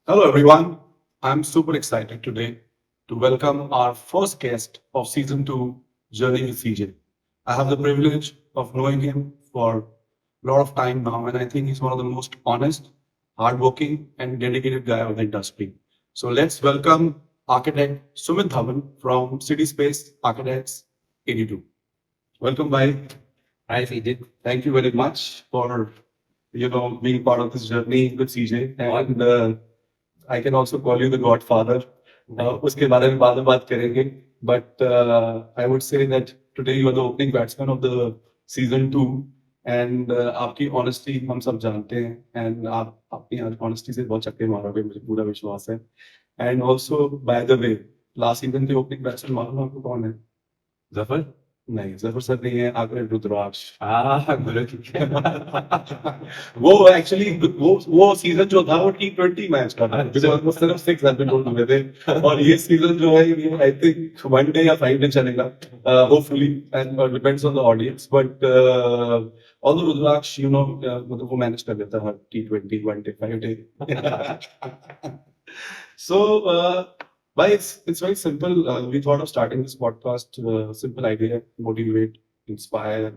Hello, everyone. I'm super excited today to welcome our first guest of season two, Journey with CJ. I have the privilege of knowing him for a lot of time now, and I think he's one of the most honest, hardworking, and dedicated guy of the industry. So let's welcome architect Sumit Dhawan from Cityspace Architects 82. Welcome, bye. Hi, CJ. Thank you very much for being part of this journey with CJ, and I can also call you the Godfather. उसके बारे में बाद में बात करेंगे. But I would say that today you are the opening batsman of the season two, and आपकी honesty हम सब जानते हैं, and आप अपनी honesty से बहुत चक्के मारोगे, मुझे पूरा विश्वास है. And also, by the way, last season के opening batsman मालूम आपको कौन है? जफर? नहीं, जफर सर नहीं है, आगे रुद्राक्ष. गुरु ठीक है. वो एक्चुअली वो सीजन जो था वो T20 मैच का था, बिकॉज वो सिर्फ 6 रन पे गोल हुए थे. और ये सीजन जो है ये आई थिंक 1 डे या 5 डे चलेगा, hopefully, and depends on the audience. But although Rudraksh मतलब वो मैनेज कर लेता है T20 1 day 5 day. So, but it's very simple. We thought of starting this podcast. Simple idea: motivate, inspire,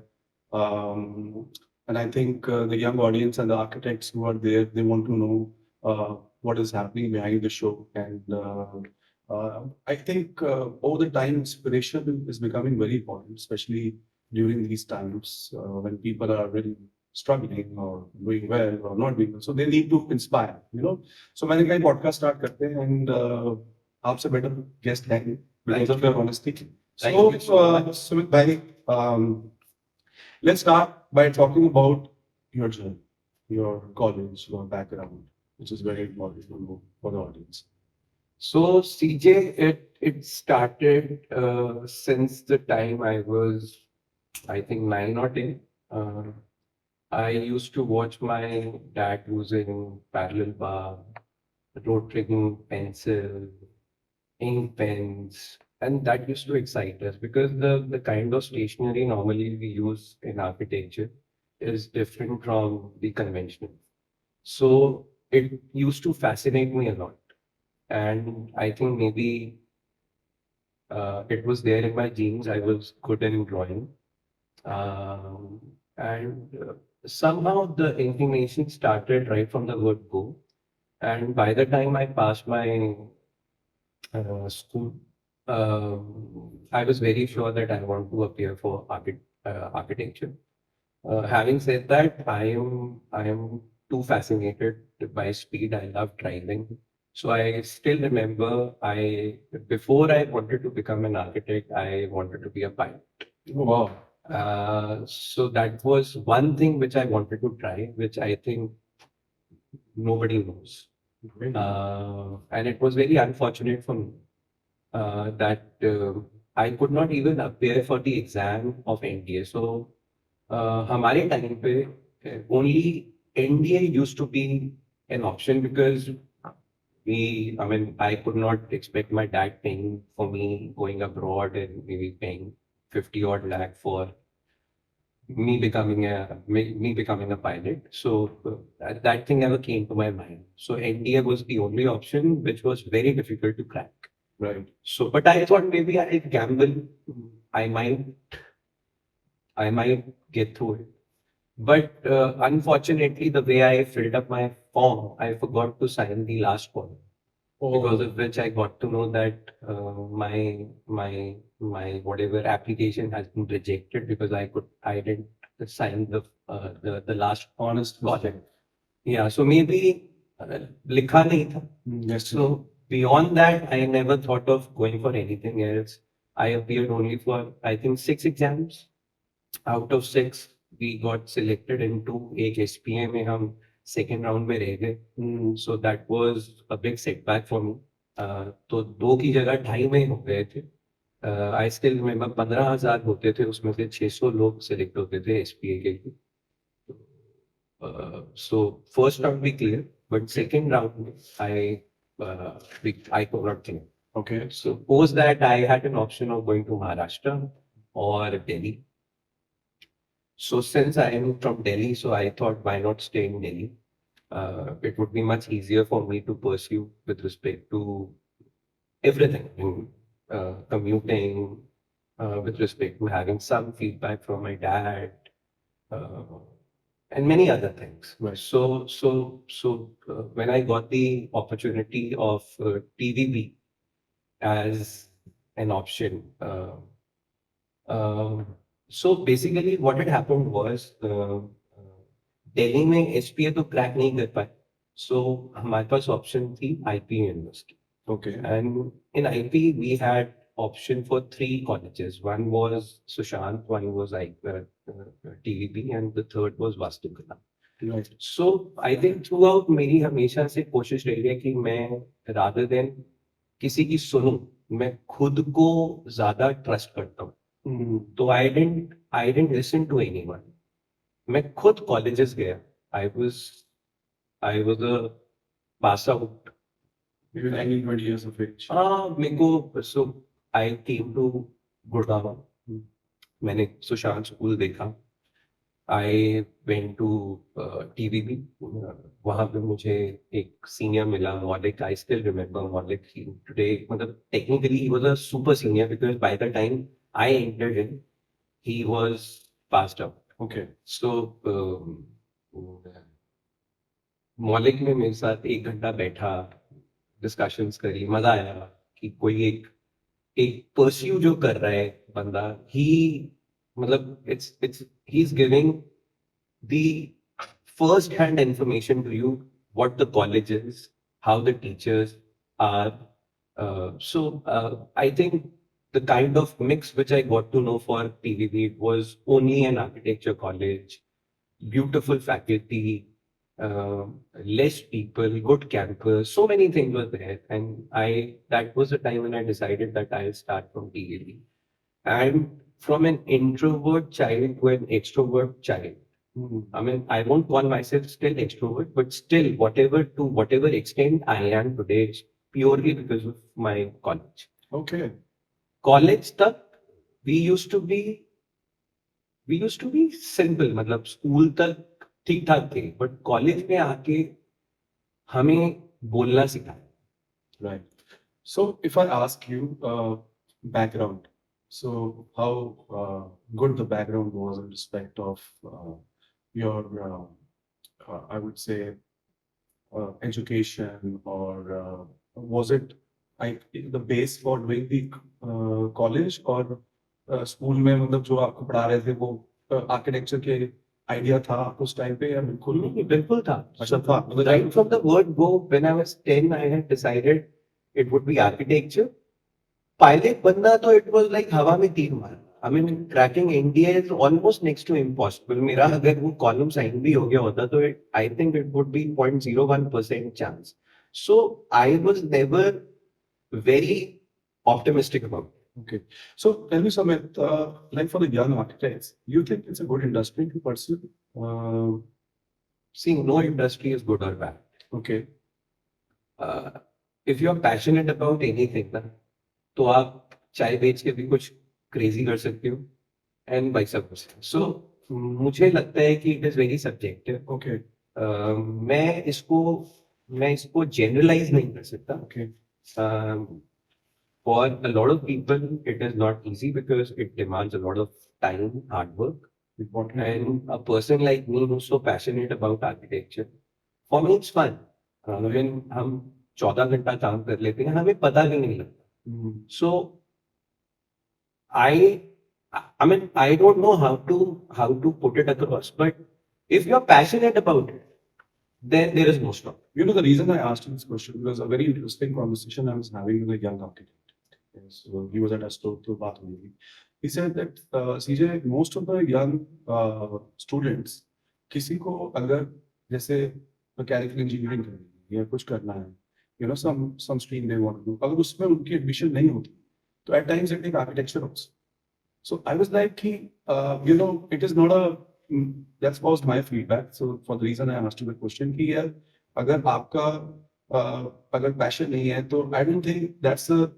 um, and I think the young audience and the architects who are there, they want to know what is happening behind the show. And I think over the time, inspiration is becoming very important, especially during these times when people are really struggling or doing well or not doing well. So they need to inspire. So मैंने कहा podcast start करते हैं, and आपसे better guest है because of your honesty. So Sumit bhai, let's start by talking about your journey, your college, your background, which is very important to know for the audience. So CJ, it started since the time I was, I think 9 or 10. I used to watch my dad using parallel bar, rotring pencil, ink pens, and that used to excite us because the kind of stationery normally we use in architecture is different from the conventional. So it used to fascinate me a lot. And I think maybe it was there in my genes. I was good in drawing. And somehow the inclination started right from the word go. And by the time I passed my school, I was very sure that I want to appear for architecture. Having said that, I am too fascinated by speed. I love driving. So I still remember before I wanted to become an architect, I wanted to be a pilot. Wow. So that was one thing which I wanted to try, which I think nobody knows. And it was very unfortunate for me that I could not even appear for the exam of NDA. So हमारे time पे only NDA used to be an option because I could not expect my dad paying for me going abroad and maybe paying 50 odd lakh for me becoming a pilot. So that thing never came to my mind. So NDA was the only option, which was very difficult to crack. Right. So, but I thought maybe I gamble. I might, I might get through it. But unfortunately, the way I filled up my form, I forgot to sign the last one. Because of which I got to know that my whatever application has been rejected because I didn't sign the last Honest project. Yeah, so maybe likha nahi tha. Yes. So beyond that, I never thought of going for anything else. I appeared only for I think 6 exams. Out of 6, we got selected into एक SPA में हम second round में रह गए. So that was a big setback for me. तो 2 की जगह 2.5 में हो गए थे. I still remember 15,000 होते थे, उसमें से 600 लोग select होते थे SPA के लिए. So first round we cleared, but second round I could not clear. Okay. So post that I had an option of going to Maharashtra or Delhi. So since I am from Delhi, so I thought why not stay in Delhi? it would be much easier for me to pursue with respect to everything in commuting, with respect to having some feedback from my dad, uh, and many other things. Right. So when I got the opportunity of TVB as an option, so basically what had happened was Delhi में HPA तो crack नहीं कर पाए सो हमारे पास option थी IP university Okay. and in IP we had option for three colleges. One was Sushant, one was TVB, and the third was Vastukala. Right. So I think throughout मेरी हमेशा से कोशिश रही है कि मैं rather than किसी की सुनूं मैं खुद को ज्यादा ट्रस्ट करता हूँ. तो I didn't listen to anyone. मैं खुद कॉलेजेस गया. I was a pass out. Maybe 19, 20 years of age. मेरे को so I came to Gurgaon. मैंने सुशांत स्कूल देखा. I went to TVB. वहाँ पे मुझे एक सीनियर मिला मौलिक. I still remember मौलिक. Today मतलब technically he was a super senior because by the time I entered in he was passed out. Okay. So मौलिक ने मेरे साथ 1 घंटा बैठा, डिस्कशंस करी, मजा आया कि कोई एक परस्यू जो कर रहा है बंदा, ही मतलब it's he is giving the first hand information to you what the college is, how the teachers are. So I think the kind of mix which I got to know for PVB was only an architecture college, beautiful faculty, less people, good campus, so many things were there. And that was the time when I decided that I'll start from PVB. And from an introvert child to an extrovert child. I mean, I won't call myself still extrovert, but still, to whatever extent I am today, it's purely because of my college. Okay. College तक we used to be simple. मतलब school तक ठीक ठाक थे, but college में आके हमें बोलना सिखाया. Right. So if I ask you background, so how good the background was in respect of your, I would say, education, or was it the base for doing the college, or school में मतलब जो आपको पढ़ा रहे थे वो architecture के idea था उस टाइम पे या बिल्कुल बिल्कुल था. अच्छा था मतलब Right from the word go, when I was 10, I had decided it would be architecture. Pilot बनना तो it was like हवा में तीर मारना. I mean, cracking India is almost next to impossible. मेरा अगर वो column sign भी हो गया होता तो I think it would be 0.01% chance. So I was never very optimistic about it. Okay. So tell me, Sumit, like for the young architects, you think it's a good industry to pursue? See, no industry is good or bad. Okay. If you are passionate about anything, ना, तो आप चाय बेच के भी कुछ crazy कर सकते हो, and vice versa. So मुझे लगता है कि it is very subjective. Okay. मैं इसको generalize नहीं कर सकता. Okay. For a lot of people, it is not easy because it demands a lot of time, hard work. Important. And a person like me who's so passionate about architecture, for me it's fun. When हम 14 घंटा काम कर लेते हैं, हमें पता भी नहीं लगता. So I mean, I don't know how to put it across, but if you're passionate about it, then there is no stop. You know, the reason I asked you this question was a very interesting conversation I was having with a young architect. So he was at a store to bath with me. He said that CJ, most of the young students, किसी को अगर जैसे mechanical engineering करनी है या कुछ करना है, you know, some stream they want to do, अगर उसमें उनकी एडमिशन नहीं होती, तो at times they take architecture also. So I was like, you know, it is not a that was my feedback. So for the reason I asked you the question कि यार अगर आपका अगर passion नहीं है तो I don't think that's a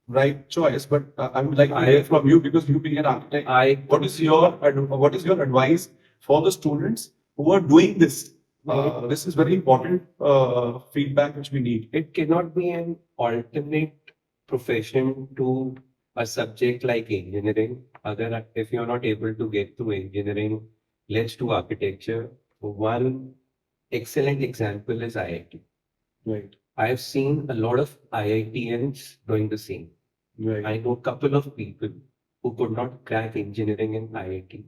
right choice. But I would like to hear from you because you being an architect. What is your advice for the students who are doing this? This is very important feedback which we need. It cannot be an alternate profession to a subject like engineering. Other, if you're not able to get through engineering, let's do architecture. One excellent example is IIT. Right. I've seen a lot of IITians doing the same. Right. I know a couple of people who could not crack engineering in IIT.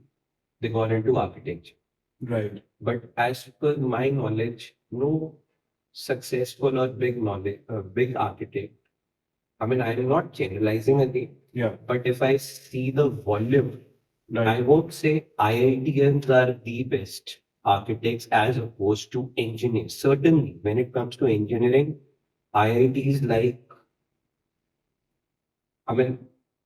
They got into architecture. Right. But as per my knowledge, no successful or big architect. I mean, I'm not generalizing again, Yeah. but if I see the volume, I Right. won't say IITians are the best architects as opposed to engineers. Certainly, when it comes to engineering, IIT is like, I mean,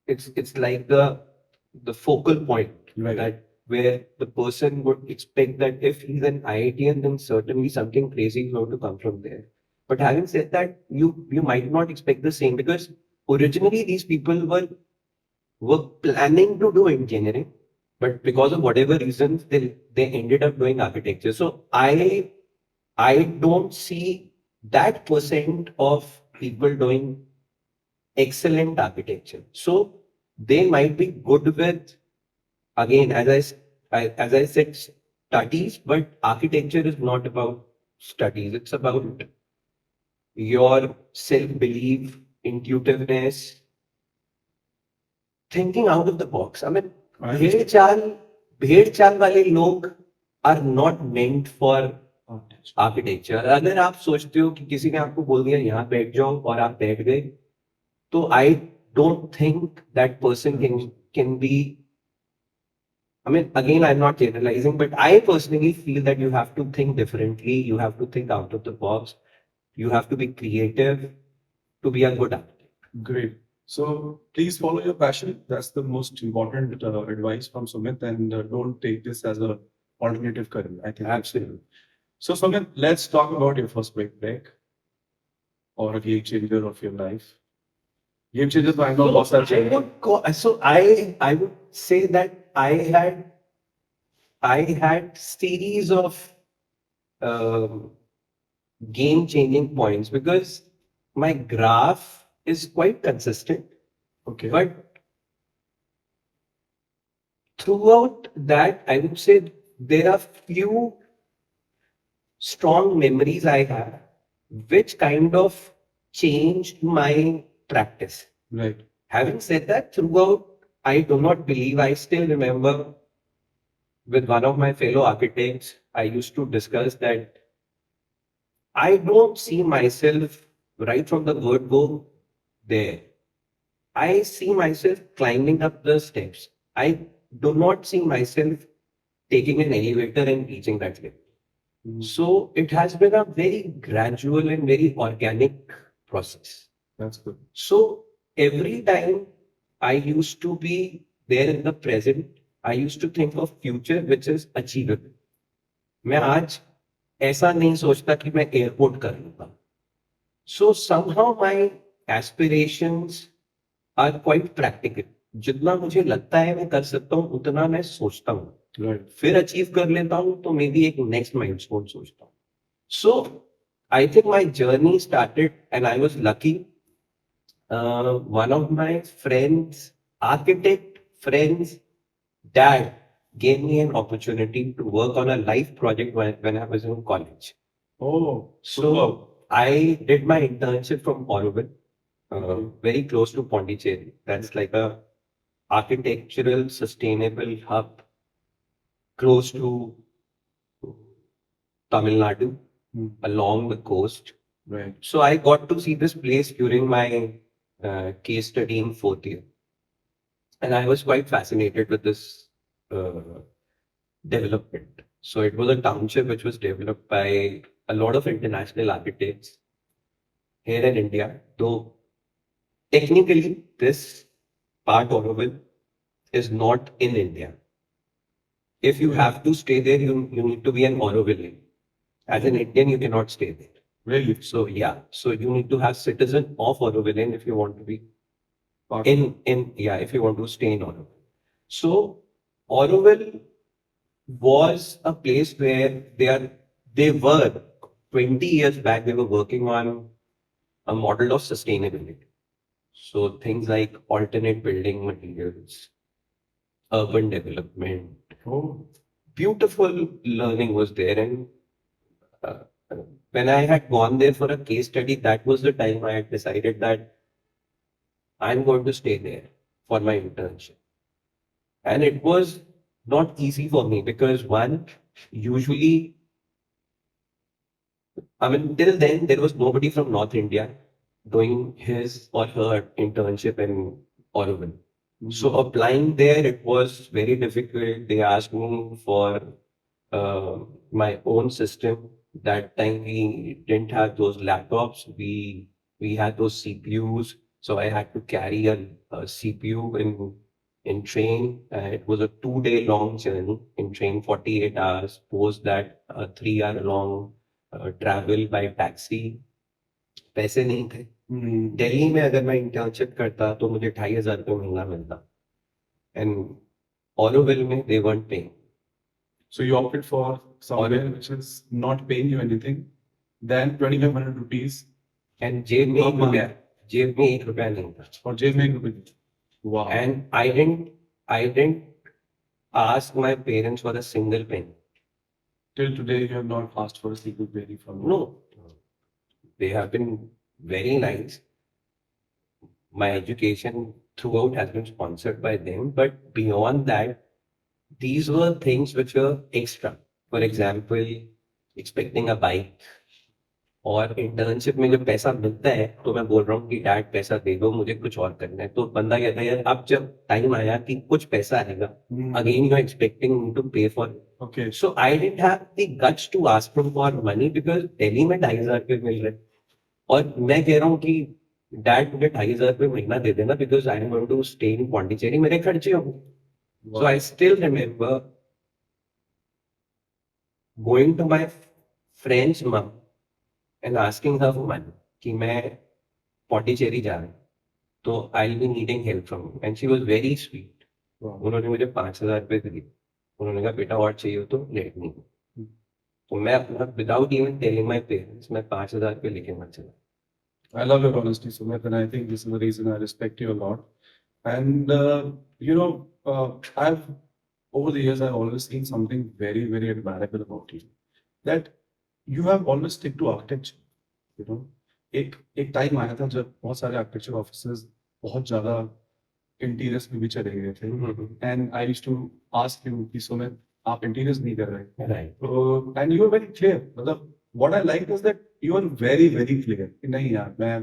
it's like the focal point Right. that where the person would expect that if he's an IITian, then certainly something crazy is going to come from there. But having said that, you might not expect the same because originally these people were planning to do engineering, but because of whatever reasons they ended up doing architecture. So I don't see that percent of people doing excellent architecture. So they might be good with, again, as I said, studies, but architecture is not about studies. It's about your self-belief, intuitiveness, thinking out of the box. I mean, I भेड़ चाल भेड़ चाल वाले लोग are not meant for architecture. अगर आप सोचते हो कि किसी ने आपको बोल दिया यहाँ बैठ जाओ और आप बैठ गए, तो I don't think that person can be. I mean, again, I'm not generalizing, but I personally feel that you have to think differently. You have to think out of the box. You have to be creative to be a good architect. Great. So please follow your passion. That's the most important advice from Sumit, and don't take this as a alternative career. I think. Absolutely. So Sumit, let's talk about your first break or a game changer of your life. Game changers, I know lots of So I would say that I had series of game changing points because my graph is quite consistent. Okay. But throughout that, I would say there are few strong memories I have which kind of changed my practice. Right. Having said that, throughout, I do not believe I still remember with one of my fellow architects, I used to discuss that I don't see myself right from the word go there. I see myself climbing up the steps. I do not see myself taking an elevator and reaching that level. So it has been a very gradual and very organic process. That's good. So every time I used to be there in the present, I used to think of future which is achievable. मैं आज ऐसा नहीं सोचता कि मैं airport कर लूंगा. So somehow my aspirations are quite practical. जितना मुझे लगता है मैं कर सकता हूँ उतना मैं सोचता हूँ. Right. फिर अचीव कर लेता हूँ तो मे बी एक नेक्स्ट माइलस्टोन सोचता हूँ. So I think my journey started and I was lucky. One of my friends, architect friends, dad gave me an opportunity to work on a life project when I was in college. Oh, So I did my internship from Auroville, very close to Pondicherry. That's like a architectural sustainable hub close to Tamil Nadu along the coast. Right. So I got to see this place during my case study in fourth year. And I was quite fascinated with this development. So it was a township which was developed by a lot of international architects here in India. Though technically this part Auroville is not in India. If you have to stay there, you need to be an Aurovillian. As an Indian, you cannot stay there. Really? So yeah, so you need to have citizen of Aurovillian if you want to be if you want to stay in Auroville. So Auroville was a place where they are they were 20 years back, they were working on a model of sustainability. So things like alternate building materials, urban development, Oh, beautiful learning was there. And uh, when I had gone there for a case study, that was the time I had decided that I'm going to stay there for my internship. And it was not easy for me because one, usually, I mean, till then, there was nobody from North India doing his or her internship in Oregon. So applying there, it was very difficult. They asked me for my own system. That time we didn't have those laptops. We had those CPUs. So I had to carry a CPU in train. It was a 2 day long journey in train, 48 hours. Post that 3 hour long travel by taxi. पैसे नहीं थे दिल्ली में अगर मैं internship करता तो मुझे 2,500 महीना मिलता एंड ऑरोविल में दे weren't paying. So you opted for somewhere which is not paying you anything, then 2,500 rupees And जेब में per एक रुपया month, जेब में एक रुपया नहीं था. or जेब में 1 रुपए. Wow. And I didn't ask my parents for a single penny. Till today, you have not asked for a single penny from them. No, they have been very nice. My education throughout has been sponsored by them, but beyond that, these were things which were extra. For example, expecting a bike. और internship में जब पैसा मिलता है तो मैं बोल रहा हूँ कि डैड पैसा दे दो मुझे कुछ और करना है तो बंदा कहता है यार अब जब टाइम आया कि कुछ पैसा आएगा again you are expecting me to pay for. Okay. So I didn't have the guts to ask for money because Delhi में 2,500 रुपये मिल रहे और मैं कह रहा हूँ कि डैड मुझे 2,500 रुपये महीना दे देना because I am going to stay in Pondicherry मेरे खर्चे होंगे. So I still remember going to my friends mum and asking her for money कि मैं पौंडीचेरी जा रहा हूँ तो I will be needing help from you and she was very sweet. उन्होंने मुझे 5,000 रुपये दिए. उन्होंने कहा बेटा और चाहिए हो तो लेट मी. तो मैं अपना without even telling my parents मैं 5,000 रुपये लेके मत चला. I love your honesty, Sumit, and I think this is the reason I respect you a lot. And you know, I've over the years I've always seen something very, very admirable about you. That you have always stick to architecture. You know, एक time आया था जब बहुत सारे architecture offices बहुत ज्यादा interiors में भी चले गए थे. And I used to ask you कि सुमित आप इंटीरियर्स नहीं कर रहे. Right. And you are very clear. मतलब what I like is that you are very, very clear. नहीं यार मैं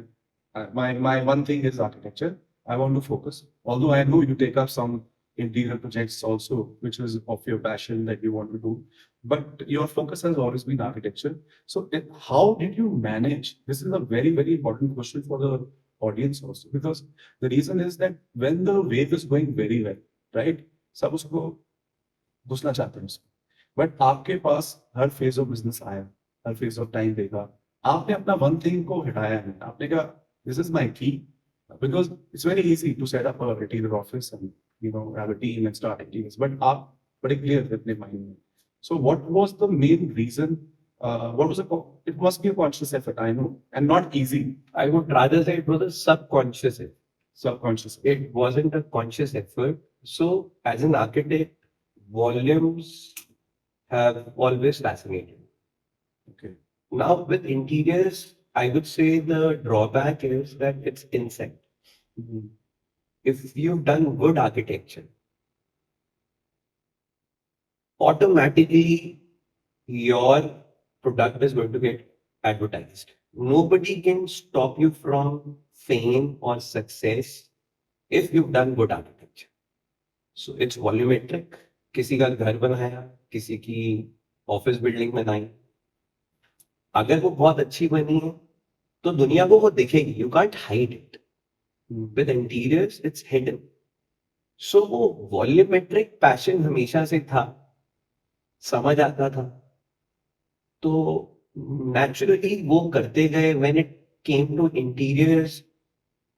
my one thing is architecture. I want to focus. Although I know you take up some interior projects also, which is of your passion that you want to do, but your focus has always been architecture. So how did you manage? This is a very, very important question for the audience also, because the reason is that when the wave is going very well, right? सब उसको घुसना चाहते हैं उसको. But आपके पास हर phase of business आया, हर phase of time देखा. आपने अपना one thing को हटाया नहीं. आपने कहा this is my key, because it's very easy to set up a interior office and have a team and start interiors. But आप बड़े clear थे अपने mind में. So what was the main reason? What was it must be a conscious effort, I know, and not easy. I would rather say it was a subconscious effort. Subconscious. It wasn't a conscious effort. So as an architect, volumes have always fascinated me. Okay. Now with interiors, I would say the drawback is that it's insect. If you've done good architecture, automatically your product is going to get advertised. Nobody can stop you from fame or success if you've done good architecture. So it's volumetric. किसी का घर बनाया, किसी की office building बनाई, अगर वो बहुत अच्छी बनी है तो दुनिया को वो दिखेगी. You can't hide it. With interiors it's hidden. So वो वॉल्यूमेट्रिक पैशन हमेशा से था, समझ आता था, तो naturally वो करते गए. When it came to interiors,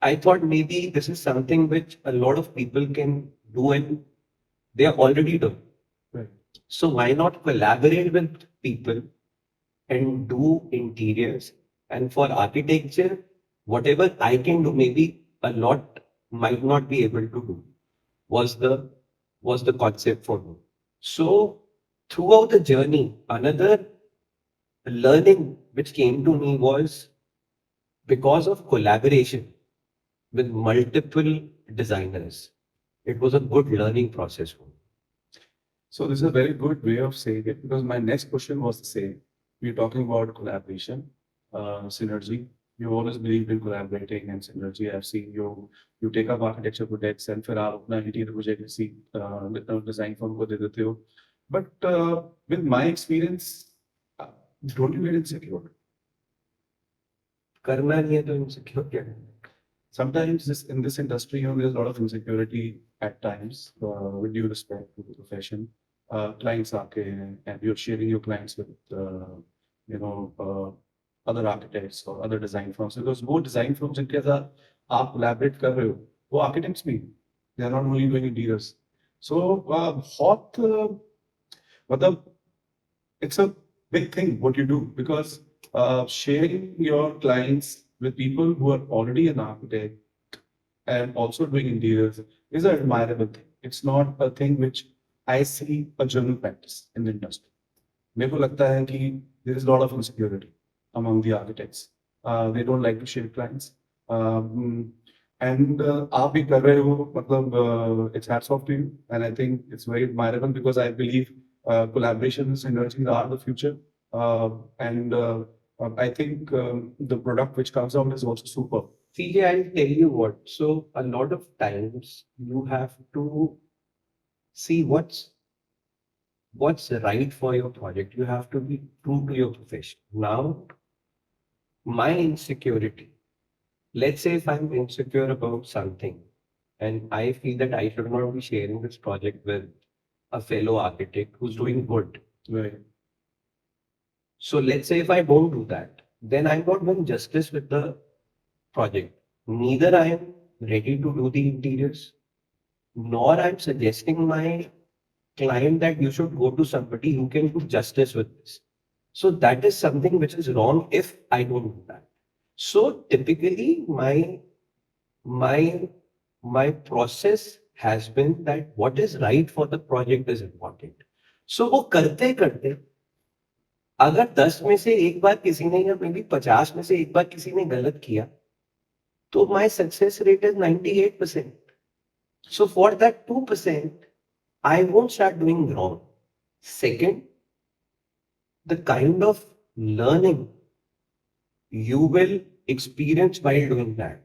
I thought maybe this is something which a lot of people can do and they are already doing. Right. So why not collaborate with people and do interiors. And for architecture, whatever I can do, maybe a lot might not be able to do, was the was the concept for me. So throughout the journey, another learning which came to me was because of collaboration with multiple designers. It was a good learning process for me. So this is a very good way of saying it because my next question was the same. We're talking about collaboration, synergy. You always believed in collaborating and synergy. I've seen you take up architecture projects and फिर आप अपना interior project किसी design firm को दे देते हो. But with my experience, don't you get insecure? करना नहीं है तो इनसिक्योर क्या करना? Sometimes in this industry, there's a lot of insecurity at times, with due respect to the profession. Clients aake and you're sharing your clients with, other architects or other design firms. Because more design firms इनके साथ आप collaborate कर रहे हो, वो architects भी, they are not only doing interiors. So बहुत मतलब it's a big thing what you do because sharing your clients with people who are already an architect and also doing interiors is an admirable thing. It's not a thing which I see a general practice in the industry. मेरे को लगता है कि there is a lot of insecurity among the architects. They don't like to share clients. And आप भी कर रहे हो मतलब it's hats off to you and I think it's very admirable because I believe collaborations and synergies are the future. And I think the product which comes out is also super. CJ, I'll tell you what. So a lot of times you have to see what's right for your project. You have to be true to your profession. Now, my insecurity. Let's say if I'm insecure about something and I feel that I should not be sharing this project with a fellow architect who's doing good. Right. So let's say if I don't do that, then I'm not doing justice with the project. Neither I am ready to do the interiors, nor I'm suggesting my client that you should go to somebody who can do justice with this. So that is something which is wrong if I don't do that. So typically my my process has been that what is right for the project is important. So वो करते करते अगर 10 में से एक बार किसी ने या मे बी 50 में से एक बार किसी ने गलत किया तो my success rate is 98%. So for that 2%, I won't start doing wrong. Second, the kind of learning you will experience while doing that.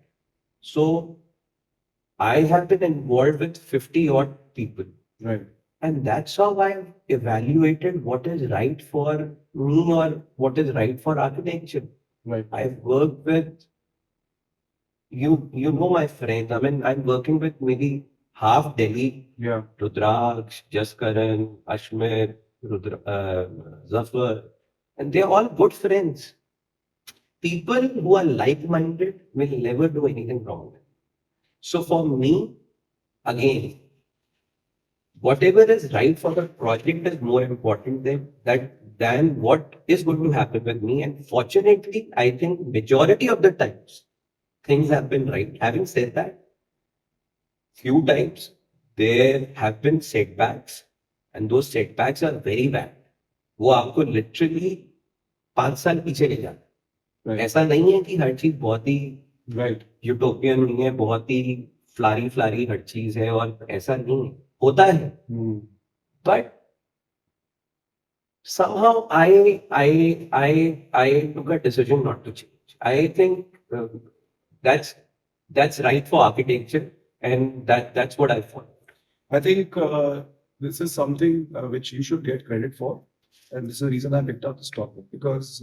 So I have been involved with 50 odd people. Right. And that's how I've evaluated what is right for me or what is right for architecture. Right. I've worked with you know my friends. I mean, I'm working with maybe half Delhi. Yeah. Rudraksh, Jaskaran, Ashmir, Zafar, and they're all good friends. People who are like-minded will never do anything wrong. So for me, again, whatever is right for the project is more important than what is going to happen with me. And fortunately, I think majority of the times things have been right. Having said that, few times there have been setbacks, and those setbacks are very bad. वो आपको literally 5 साल पीछे ले जाता है. Right. ऐसा नहीं है कि हर चीज बहुत ही Right. यूटोपियन नहीं है, बहुत ही फ्लारी हर चीज है और ऐसा नहीं है. होता है. But somehow I took a decision not to change. I think that's right for architecture, and that's what I found. I think this is something which you should get credit for, and this is the reason I picked up this topic because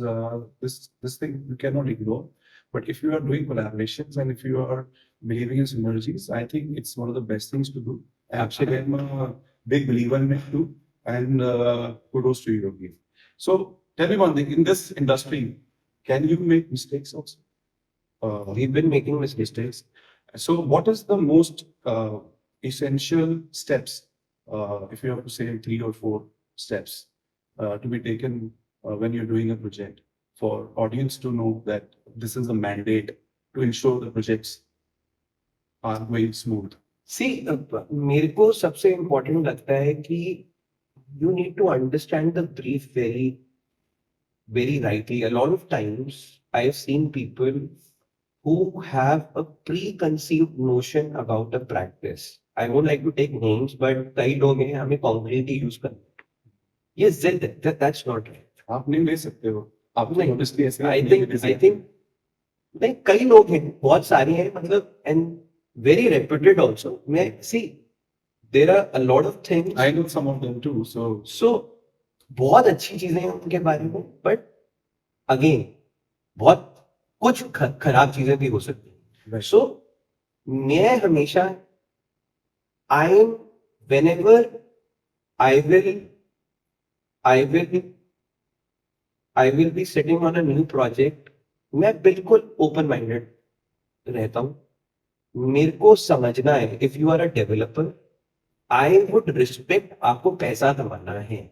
this thing you cannot ignore. But if you are doing collaborations and if you are believing in synergies, I think it's one of the best things to do. Actually, I'm a big believer in it too, and kudos to you, Yogi. So tell me one thing: in this industry, can you make mistakes also? We've been making mistakes. So, what is the most essential steps, if you have to say 3 or 4 steps, to be taken when you're doing a project for audience to know that this is a mandate to ensure the projects are going smooth? सी मेरे को सबसे important लगता है कि you need to understand the brief very rightly. A lot of times I've seen people who have a preconceived notion about a practice. I won't like to take names, but कई लोग हैं हमें concretely use करते हैं. ये जिद है, that's not right. आप नहीं ले सकते हो, आप नहीं, obviously ऐसे I नहीं think ले I सकते। think नहीं कई लोग हैं, बहुत सारे हैं मतलब and very reputed also. मैं see there are a lot of things. I know some of them too, So बहुत अच्छी चीजें हैं उनके बारे में, but अगेन बहुत कुछ खराब चीजें भी हो सकती हैं. सो मैं हमेशा I am when ever I will I will I will be sitting on a new project, मैं बिल्कुल ओपन माइंडेड रहता हूँ. मेरे को समझना है, if you are a developer I would respect, आपको पैसा कमाना है.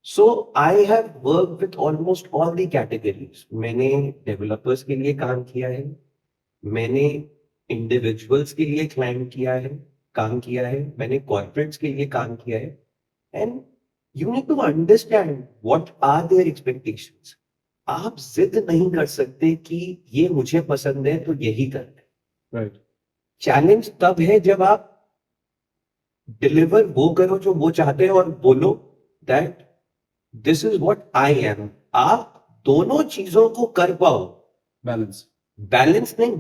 So I have worked with almost all the categories. मैंने डेवलपर्स के लिए काम किया है, मैंने इंडिविजुअल्स के लिए काम किया है, मैंने कॉर्पोरेट्स के लिए काम किया है. And you need to understand what are their expectations. आप जिद नहीं कर सकते कि ये मुझे पसंद है तो यही करना है. राइट. चैलेंज तब है जब आप डिलीवर वो करो जो वो चाहते हैं और बोलो that this is what I am. आप दोनों चीजों को कर पाओ, बैलेंस नहीं,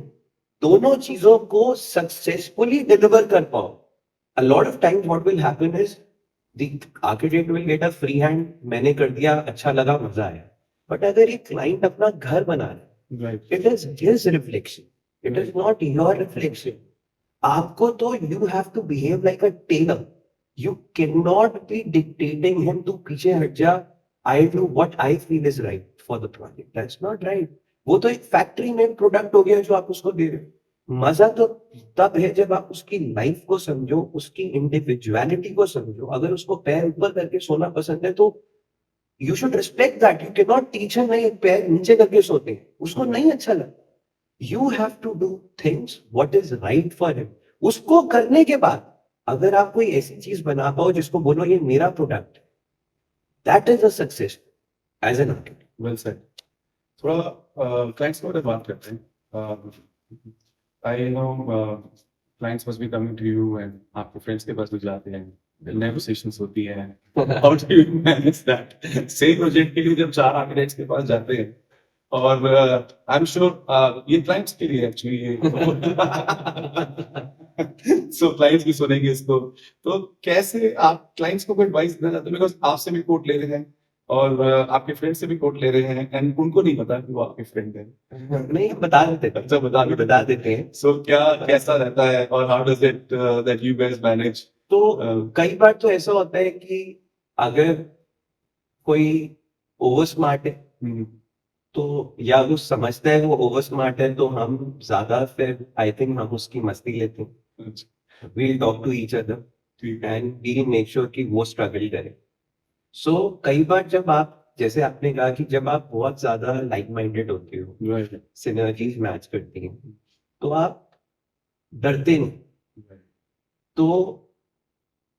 दोनों चीजों को सक्सेसफुली डिलीवर कर पाओ. अ lot of times what will happen is the architect will get a free hand, मैंने कर दिया, अच्छा लगा, मजा आया. बट अगर एक क्लाइंट अपना घर बना रहा है, it is his reflection, it is not your reflection. आपको तो you have to behave like a tailor. You cannot be dictating him to पीछे हट जा. I do what I feel is right for the project. That's not right. वो तो एक factory में product हो गया जो आप उसको दे रहे हो. मजा तो तब है जब आप उसकी लाइफ को समझो, उसकी इंडिविजुअलिटी को समझो. अगर उसको पैर ऊपर करके सोना पसंद है तो you should respect that. You can not teach him नहीं पैर नीचे करके सोते हैं, उसको नहीं अच्छा लगता. You have to do things what is right for him. उसको करने के बाद अगर आप कोई ऐसी चीज बना पाओ जिसको बोलो ये मेरा product, that is a success as an architect. Well said. थोड़ा क्लाइंट्स के बारे में बात करते हैं. I know clients must be coming to you and आपके फ्रेंड्स के पास भी जाते हैं, नेगोशिएशंस होती है. How do you manage that? Same project के लिए जब 4 आर्किटेक्ट्स के पास जाते हैं और आई एम श्योर ये क्लाइंट्स के लिए एक्चुअली सो क्लाइंट्स भी सुनेंगे इसको. तो कैसे आप क्लाइंट्स को कोई एडवाइस देना चाहते हो? बिकॉज आपसे भी कोट ले रहे हैं और आपके फ्रेंड से भी कोट ले रहे हैं एंड उनको नहीं पता कि वो आपके फ्रेंड है. नहीं बता देते. अच्छा, बता देते हैं. सो क्या कैसा रहता है और how does it that you guys manage? तो कई बार तो ऐसा होता है कि अगर कोई ओवर स्मार्ट है तो या वो समझता है वो ओवर स्मार्ट है तो हम ज्यादा फिर आई थिंक हम उसकी मस्ती लेते हैं. We'll talk to each other and we'll make sure कि वो स्ट्रगल करे. सो कई बार जब आप, जैसे आपने कहा कि जब आप बहुत ज्यादा लाइक माइंडेड होते हो, सिनर्जीज मैच करती हैं, तो आप डरते नहीं. तो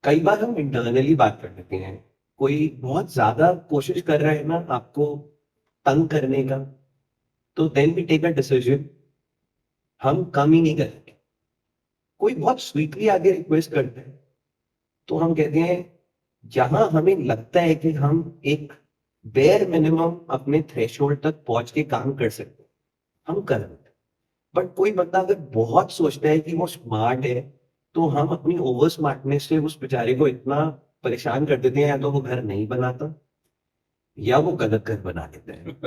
कई बार हम इंटरनली बात कर लेते हैं. कोई बहुत ज्यादा कोशिश कर रहा है ना आपको तंग करने का, तो then we take a decision, हम कम ही नहीं करेंगे. कोई बहुत स्वीटली आगे रिक्वेस्ट करते हैं तो हम कहते हैं जहां हमें लगता है कि हम एक बेयर मिनिमम अपने थ्रेशोल्ड तक पहुंच के काम कर सकते हैं, हम कर लेते हैं. बट कोई बंदा अगर बहुत सोचता है कि वो स्मार्ट है तो हम अपनी ओवर स्मार्टनेस से उस बेचारे को इतना परेशान कर देते हैं, या तो वो घर नहीं बनाता या वो गलत घर बना देते हैं.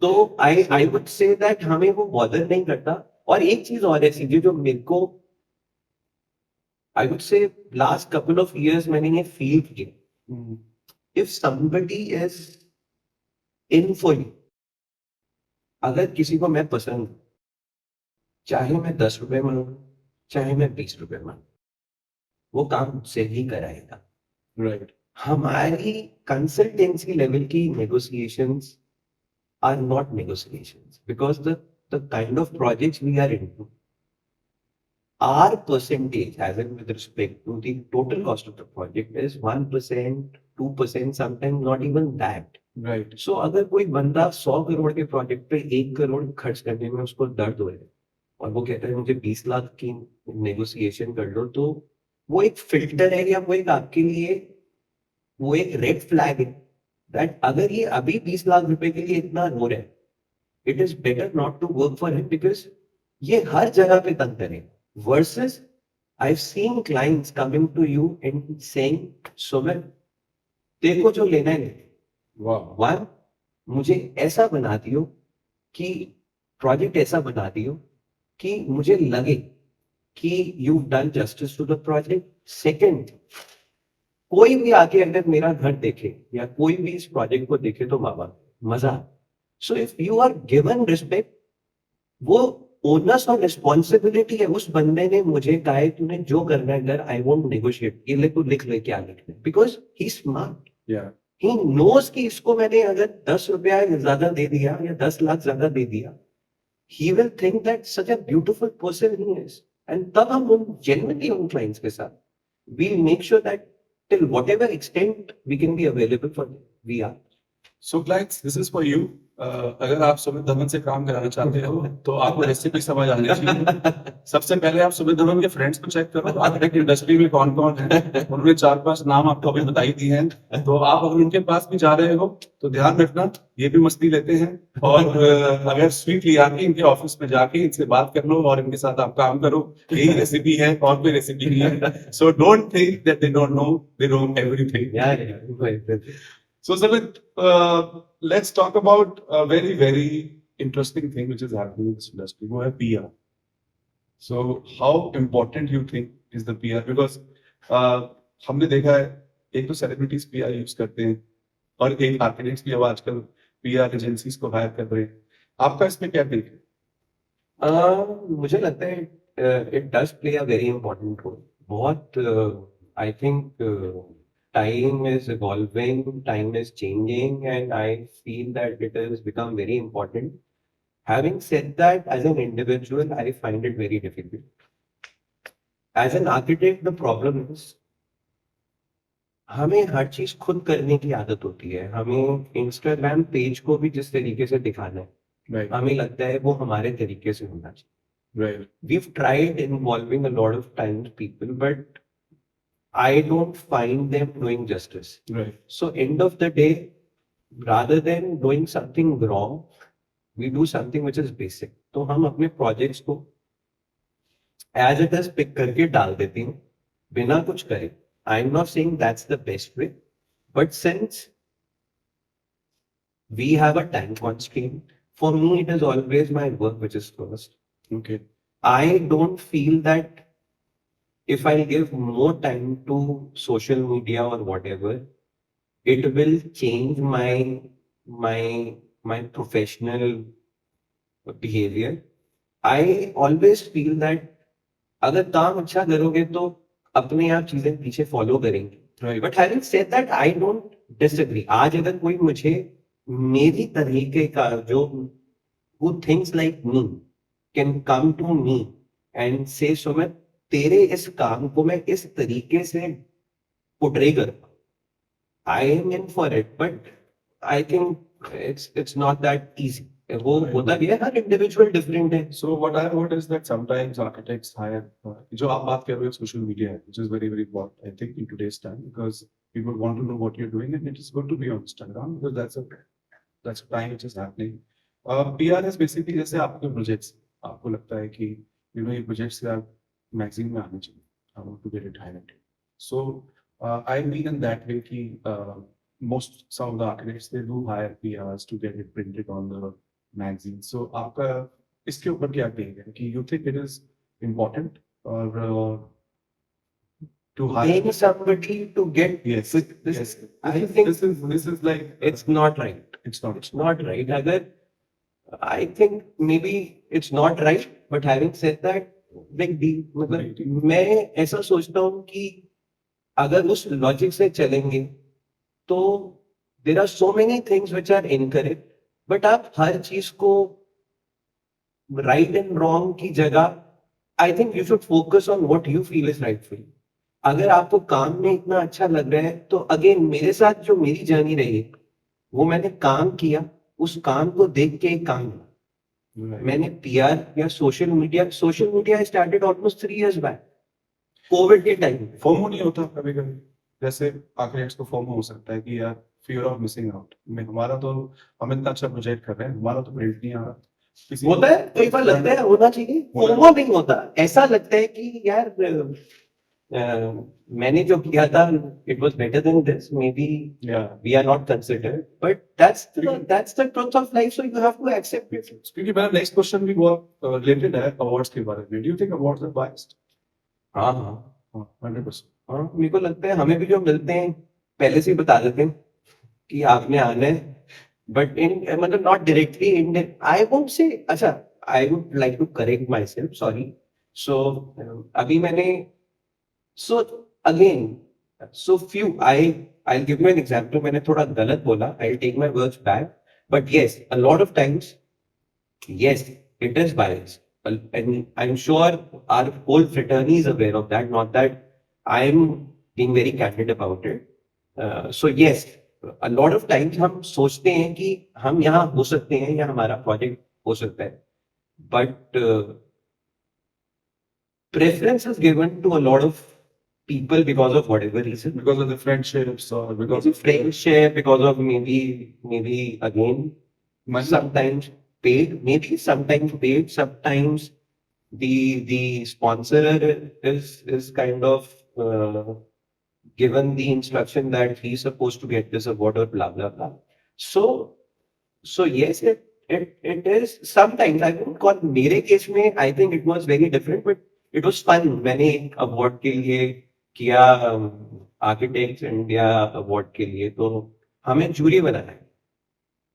तो आई वुड से दैट हमें वो बॉदर नहीं करता. और एक चीज और है सीधे जो मेरे को I would say last couple of years मैंने ये फील किया, if somebody is in for you, अगर किसी को मैं पसंद, चाहे मैं 10 रुपए मांगू चाहे मैं 20 रुपए मांगू, वो काम मुझसे ही कराएगा. राइट. हमारी कंसल्टेंसी लेवल की negotiations are not negotiations because the kind of projects we are into, our percentage, as in with respect to the total cost of the project, is 1%, 2%, sometimes not even that. Right so अगर कोई बंदा 100 करोड़ के project पे 1 करोड़ खर्च करने में उसको दर्द हो रहा है और वो कहता है मुझे 20 लाख की नेगोशिएशन कर लो, तो वो एक फिल्टर है या वो एक आपके लिए वो एक रेड फ्लैग है दैट अगर ये अभी 20 लाख रुपए के लिए इतना रो रहा है, it is better not to work for him because ये हर जगह पे तंग करेगा versus I have seen clients coming to you and saying Sumit देखो जो लेना है ले। वाह वन, मुझे ऐसा बना दियो कि प्रोजेक्ट ऐसा बना दियो कि मुझे लगे कि you done justice to the project. Second, कोई भी आके अगर मेरा घर देखे या कोई भी इस प्रोजेक्ट को देखे तो बाबा मजा। So if you are given respect, वो ओनस और रिस्पॉन्सिबिलिटी है उस बंदे ने मुझे कहा है तूने जो करना है अगर आई वोंट नेगोशिएट, ये ले तू लिख ले क्या लिखना है बिकॉज ही स्मार्ट। या ही नोज कि इसको मैंने अगर 10 रुपया ज्यादा दे दिया या 10 लाख ज्यादा दे दिया, he will think that such a beautiful person he is. And तब हम उन genuinely उन clients के साथ we'll make sure that till whatever extent we can be available for them, we are. So clients this is for you. अगर आप सुमित धवन से काम कराना चाहते हो तो आपको रेसिपी समझ आनी चाहिए। सबसे पहले आप सुमित धवन के फ्रेंड्स को चेक करो, आपके इंडस्ट्री में कौन कौन है, उन्होंने 4-5 नाम आपको अभी बताई दी हैं। तो आप अगर उनके पास भी जा रहे हो तो ध्यान रखना ये भी मस्ती लेते हैं, और अगर स्वीट लिया के इनके ऑफिस में जाके इनसे बात कर लो और इनके साथ आप काम करो। यही रेसिपी है और कोई रेसिपी नहीं है। So don't think that they don't know, they know everything. Yeah. So, Sumit, let's talk about a very, very interesting thing which is happening in this industry. वो है PR. So, how important you think is the PR? Because हमने देखा है एक तो celebrities PR use करते हैं और एक आर्किटेक्ट्स भी अब आजकल PR एजेंसीज को हायर कर रहे हैं। आपका इसमें क्या टेक है? मुझे लगता है it does play a very important role. बहुत I think time is evolving, time is changing, and I feel that it has become very important. Having said that, as an individual, I find it very difficult. As an architect, the problem is हमें हर चीज खुद करने की आदत होती है। हमें Instagram page को भी जिस तरीके से दिखाना है, Right, हमें लगता है वो हमारे तरीके से होना चाहिए। right, We've tried involving a lot of times people, but I don't find them doing justice. right. So end of the day, rather than doing something wrong, we do something which is basic. तो हम अपने projects को as it is pick करके डाल देते हैं बिना कुछ करे। I'm not saying that's the best way, but since we have a time constraint, for me it is always my work which is first. Okay, I don't feel that if I give more time to social media or whatever, it will change my professional behavior. I always feel that अगर काम अच्छा करोगे तो अपने आप चीजें पीछे follow करेंगे। right. But having said that I don't disagree. आज अगर कोई मुझे मेरी तरीके का जो who thinks like me can come to me and say Sumit तेरे इस काम को मैं इस तरीके से पोर्ट्रे कर, I am in for it, but I think it's not that easy. वो होता भी है, हर इंडिविजुअल डिफरेंट है। So what I heard is that sometimes architects hire, जो आप बात कर रहे हो social media है, which is very very important I think in today's time, because people want to know what you're doing and it is good to be on Instagram because that's a time which is happening. PR is basically जैसे आपके projects, आपको लगता है कि ये projects से आप magazine में आने चाहिए, I want to get it highlighted. So I mean in that way कि some of the architects they do hire PRs to get it printed on the magazine. So आपका इसके ऊपर क्या टेक है कि you think it is important or to hire? Paying somebody to get Yes, this, yes. I This think is like it's not right. it's not. It's not right. अगर I think maybe it's not right, but having said that, मतलब मैं ऐसा सोचता हूँ कि अगर उस logic से चलेंगे तो there are so many things which are incorrect, but आप हर चीज को राइट एंड रॉन्ग की जगह I think you should focus on what you feel is right for you. अगर आपको काम में इतना अच्छा लग रहा है तो अगेन मेरे साथ जो मेरी जर्नी रही है, वो मैंने काम किया, उस काम को देख के एक काम किया। मैंने पीआर या social media started almost 3 years back, Covid के टाइम। फोमो नहीं होता कभी कभी, जैसे आर्किटेक्ट्स को फोमो हो सकता है कि यार फियर ऑफ मिसिंग आउट में, हमारा तो हम इतना अच्छा प्रोजेक्ट कर रहे हैं, हमारा तो प्रिंट नहीं आ रहा। किसी होता है, कई बार लगता है होना चाहिए, फोमो नहीं होता, ऐसा लगता है कि यार मैंने जो किया था it was better than this, maybe we are not considered, but that's the truth of life, so you have to accept it. क्योंकि मेरा नेक्स्ट क्वेश्चन भी बहुत रिलेटेड है अवार्ड्स के बारे में। Do you think awards are biased? हाँ हाँ 100%। हाँ, मेरे को लगता है हमें भी जो मिलते हैं पहले से ही बता देते हैं कि आपने आना है, बट इन मतलब not directly in, I won't say, अच्छा I would like to correct myself, sorry. So अभी मैंने, so again, so few I give you an example, मैंने थोड़ा गलत बोला, I take my words back, but yes a lot of times, yes, it is biased. And I'm sure our whole fraternity is aware of that, not that I'm being very candid about it. So yes, a lot of times हम सोचते हैं कि हम यहाँ हो सकते हैं या हमारा प्रोजेक्ट हो सकता है, but preference is given to a lot of people because of whatever reason. Because of the friendships or because Because of friendship, because of maybe again, money. sometimes paid, maybe sometimes paid, sometimes the sponsor is kind of given the instruction that he's supposed to get this award or blah blah blah. So yes, it is sometimes, I wouldn't call, मेरे case में I think it was very different, but it was fun. मैंने एक award के लिए किया, architects India award के लिए, तो हमें जूरी बनाया,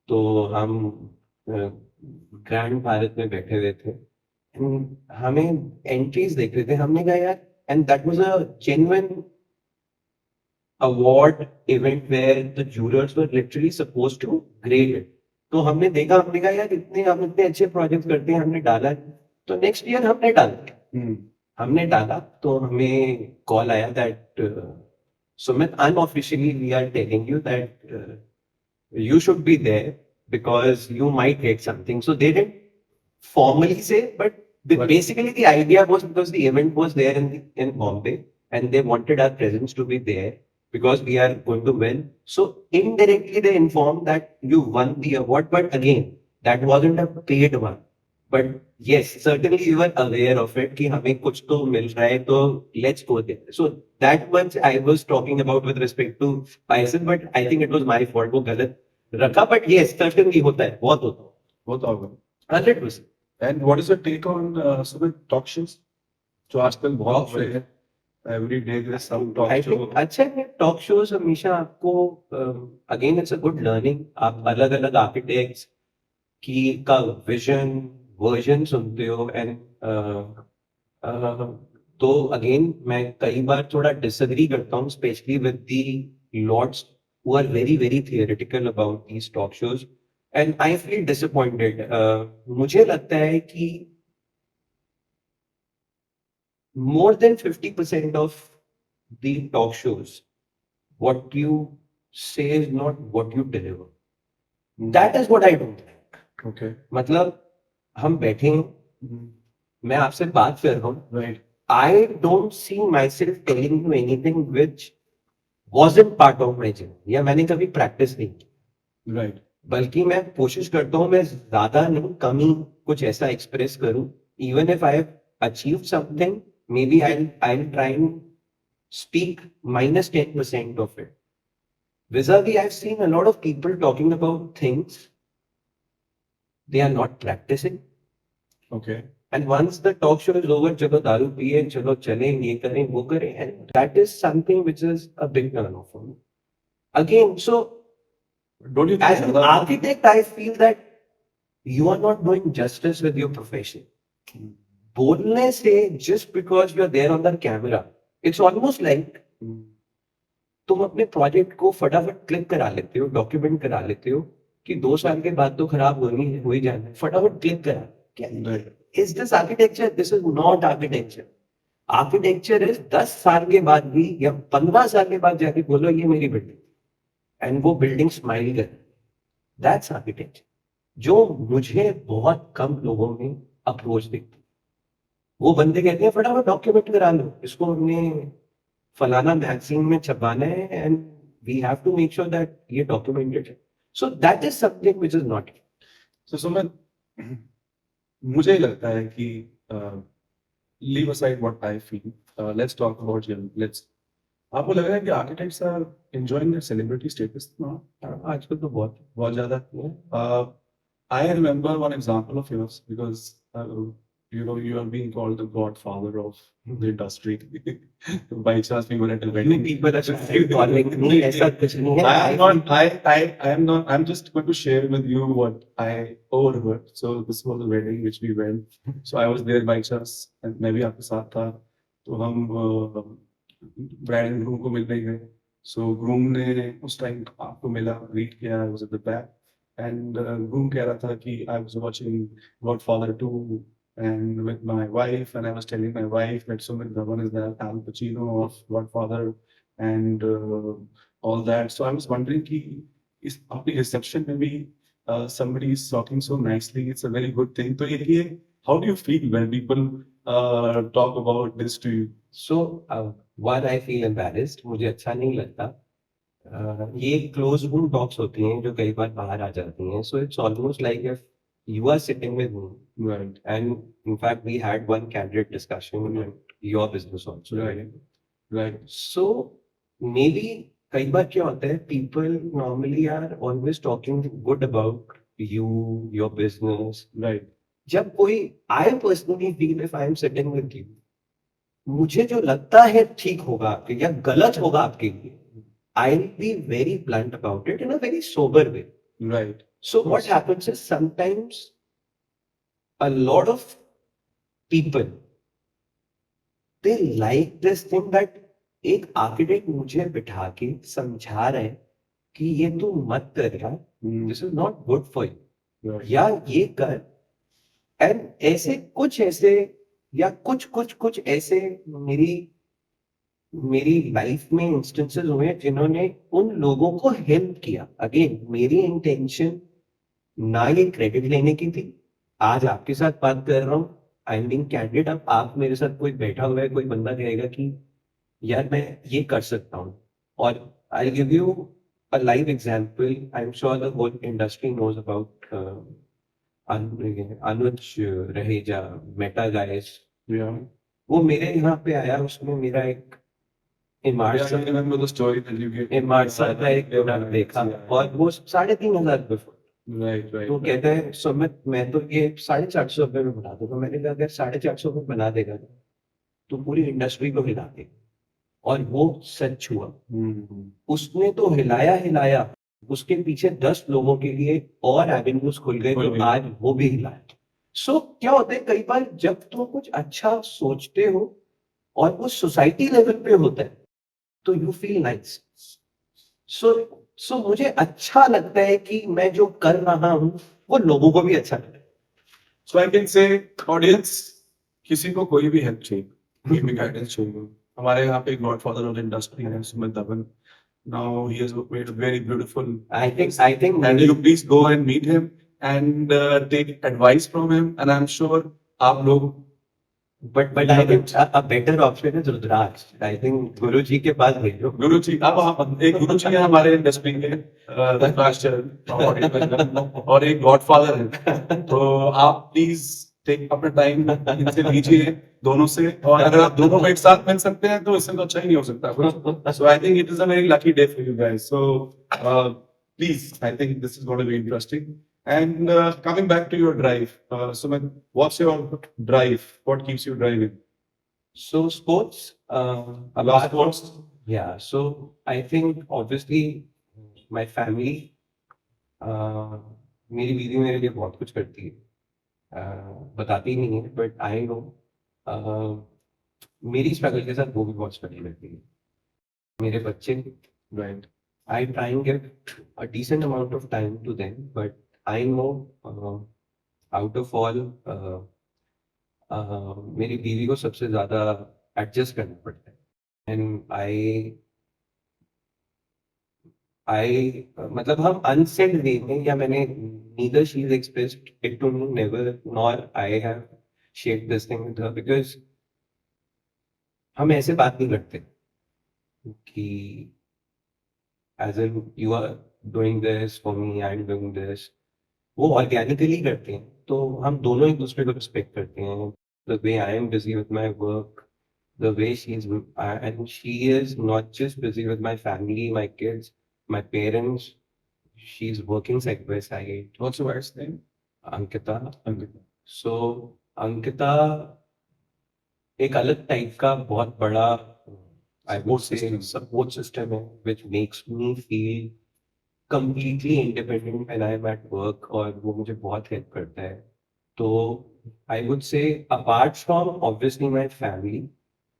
तो हम ग्रैंड भारत में बैठे हुए थे, and हमें एंट्रीज देख रहे थे, हमने कहा यार, and that was a genuine award event where the jurors were literally supposed to grade it. तो हमने देखा, हमने कहा यार हम इतने अच्छे प्रोजेक्ट करते हैं, हमने डाला, तो नेक्स्ट ईयर हमने डाला, हमने डाला, तो हमें कॉल आया that Sumit, unofficially we are telling you that you should be there because you might get something. So they didn't formally say, but basically the idea was because the event was there in Bombay and they wanted our presence to be there because we are going to win. So indirectly they informed that you won the award, but again, that wasn't a paid one. But yes, certainly you were aware of it कि हमें कुछ तो मिल रहा है, तो let's go there. So that much I was talking about with respect to Bison, but I think it was my fault, वो गलत रखा, but yes, certainly होता है, बहुत होता होगा 100%. And what is your take on Sumit talk shows? जो आजकल बहुत Talk बड़े हैं, every day there is some talk I show. think अच्छा है, टॉक शोज हमेशा आपको, again it's a good learning, आप अलग अलग आर्किटेक्ट्स की का विजन वर्जन सुनते हो, एंड तो अगेन मैं कई बार थोड़ा डिसएग्री करता हूँ, specially with the lots who are very very theoretical about these talk shows, and I feel disappointed. मुझे लगता है कि more than 50% of the talk shows, what you say is not what you deliver. That is what I don't like. Okay. मतलब हम बैठे हैं, मैं आपसे बात कर रहा हूँ, Right. I don't see myself telling you anything which wasn't part of my journey, या मैंने कभी प्रैक्टिस नहीं की, Right. बल्कि मैं कोशिश करता हूँ मैं ज्यादा नहीं कम ही कुछ ऐसा एक्सप्रेस करूँ, even if I have achieved something, maybe I try to speak -10% of it. Vis-a-vis, I've seen a lot of people talking about things they are not practicing. Okay. And once the talk show is over, चलो दारू पिए, चलो चलें, ये करें, वो करें, and that is something which is a big turn off for me. Again, so Don't you as think an architect, I feel that you are not doing justice with your profession. बोलने से, just because you are there on the camera, it's almost like, तुम अपने project को फटाफट click करा लेते हो, document करा लेते हो कि 2 साल के बाद तो खराब हो ही जाना है, फटाफट क्लिक करा। क्या is this architecture? This is not architecture. Architecture is 10 साल के बाद भी या 15 साल के बाद जाके बोलो ये मेरी बिल्डिंग, एंड वो बिल्डिंग स्माइल करे। दैट्स आर्किटेक्चर, जो मुझे बहुत कम लोगों में अप्रोच दिखती। वो बंदे कहते हैं फटाफट डॉक्यूमेंट करा लो, इसको हमने फलाना मैगजीन में छपवाना है, and we have to make sure that ये डॉक्यूमेंटेड है। So that is something which is not. So Sumit, मुझे लगता है कि leave aside what I feel. Let's talk about you. Let's. आपको लग रहा है कि architects are enjoying their celebrity status now? आजकल तो बहुत बहुत ज़्यादा. I remember one example of yours because you are being called the godfather of the industry. By chance we were at a you wedding. people are still calling me ऐसा कुछ नहीं है। I am not. I'm just going to share with you what I overheard. So this was a wedding which we went. So I was there by chance, and मैं भी आपके साथ था. तो हम bride and groom को मिलने गए. So groom ने उस टाइम आपको मिला, greet किया, I was at the back. And groom कह रहा था कि I was watching Godfather 2 and with my wife, and I was telling my wife that Sumit Dhawan is the Al Pacino of Godfather and all that. So I was wondering कि इस आपकी reception में भी somebody is talking so nicely. It's a very good thing. तो ये how do you feel when people talk about this to you? So one, I feel embarrassed, मुझे अच्छा नहीं लगता। ये क्लोज रूम टॉक्स होती हैं जो कई बार बाहर आ जाती हैं। So it's almost like if you are sitting with me, Right. And in fact we had one candidate discussion Right. Your business also. Right. Right. So maybe कई बार क्या होता है, people normally are always talking good about you, your business. Right. जब कोई, I personally feel if I am sitting with you, मुझे जो लगता है ठीक होगा आपके या गलत होगा आपके लिए, I'll be very blunt about it in a very sober way. Right. So what happens is sometimes a lot of people, they like this thing that एक आर्किटेक्ट मुझे बिठा के समझा रहे हैं कि ये तू मत कर यार, this is not good for you, Right. या ये कर। एंड ऐसे या कुछ ऐसे मेरी मेरी लाइफ में इंस्टेंसेस हुए हैं जिन्होंने उन लोगों को हेल्प किया। अगेन मेरी इंटेंशन ना ये क्रेडिट लेने की थी। आज आपके साथ बात कर रहा हूँ, आई एम बीइंग कैंडिड। अब आप मेरे साथ कोई बैठा हुआ है, कोई बंदा कहेगा कि यार मैं ये कर सकता हूँ, और I give you a live example. I am sure the whole industry knows about Anuj Raheja, meta guys. Yeah. वो मेरे यहाँ पे आया, उसमें मेरा एक Yeah, I remember the story that you gave. इमारत का एक प्रोडक्ट देखा, और वो 3,500 रुपये फुट। Right. Right. तो कहते हैं सुमित मैं तो ये 450 रुपये में बना दूंगा। मैंने कहा अगर 450 में बना देगा तो पूरी इंडस्ट्री को हिला देगा, और वो सच हुआ। उसने तो हिलाया, उसके पीछे 10 लोगों के लिए और एवेन्यूज खुल गए तो आज वो भी हिलाए। सो क्या होता है, कई बार जब तुम कुछ अच्छा सोचते हो और वो सोसाइटी लेवल पे होता है तो यू फील नाइस। सो मुझे अच्छा लगता है कि मैं जो कर रहा हूं वो लोगों को भी अच्छा लगता है। So I can say, audience, किसी को कोई भी हेल्प चाहिए, कोई भी गाइडेंस चाहिए, हमारे यहाँ पे गॉडफादर ऑफ द इंडस्ट्री है Sumit Dhawan. Now he has made a very beautiful. I think And you please go and meet him and take advice from him. And I'm sure आप लोग. But I think a better option is rudraksha. I think गुरु जी के पास भेजो। गुरु जी, अब एक गुरु जी है हमारे industry के, रुद्राक्ष और एक गॉडफादर है, तो आप प्लीज टेक अपना टाइम इनसे लीजिए, दोनों से, और अगर आप दोनों को एक साथ मिल सकते हैं तो इससे तो अच्छा ही नहीं हो सकता कुछ. So I think it is a very lucky day for you guys. So please, I think this is going to be interesting. And coming back to your drive, Sumit, what's your drive? What keeps you driving? So sports. Love sports. Yeah. So I think obviously my family. मेरी बीवी मेरे लिए बहुत कुछ करती है, बताती नहीं है, बट आई नो मेरी स्ट्रगल के साथ वो भी बहुत स्ट्रगल करती है। मेरे बच्चे Right. I try and give a decent amount of time to them, but I know out of all मेरी बीवी को सबसे ज्यादा एडजस्ट करना पड़ता है एंड आई मतलब हम अनसेड वे में या मैंने neither she is expressed it to me never nor I have shared this thing with her because हम ऐसे बात नहीं करते कि as an you are doing this for me I am doing this वो ऑर्गेनिकली करते हैं तो हम दोनों एक दूसरे को रिस्पेक्ट करते हैं the way I am busy with my work the way she's and she is not just busy with my family, my kids, my parents. She's working side by side. What's your wife's name? Ankita. Ankita. So Ankita एक अलग type का बहुत बड़ा I would say support system है which makes me feel completely independent when I'm at work और वो मुझे बहुत हेल्प करता है तो I would say apart from obviously my family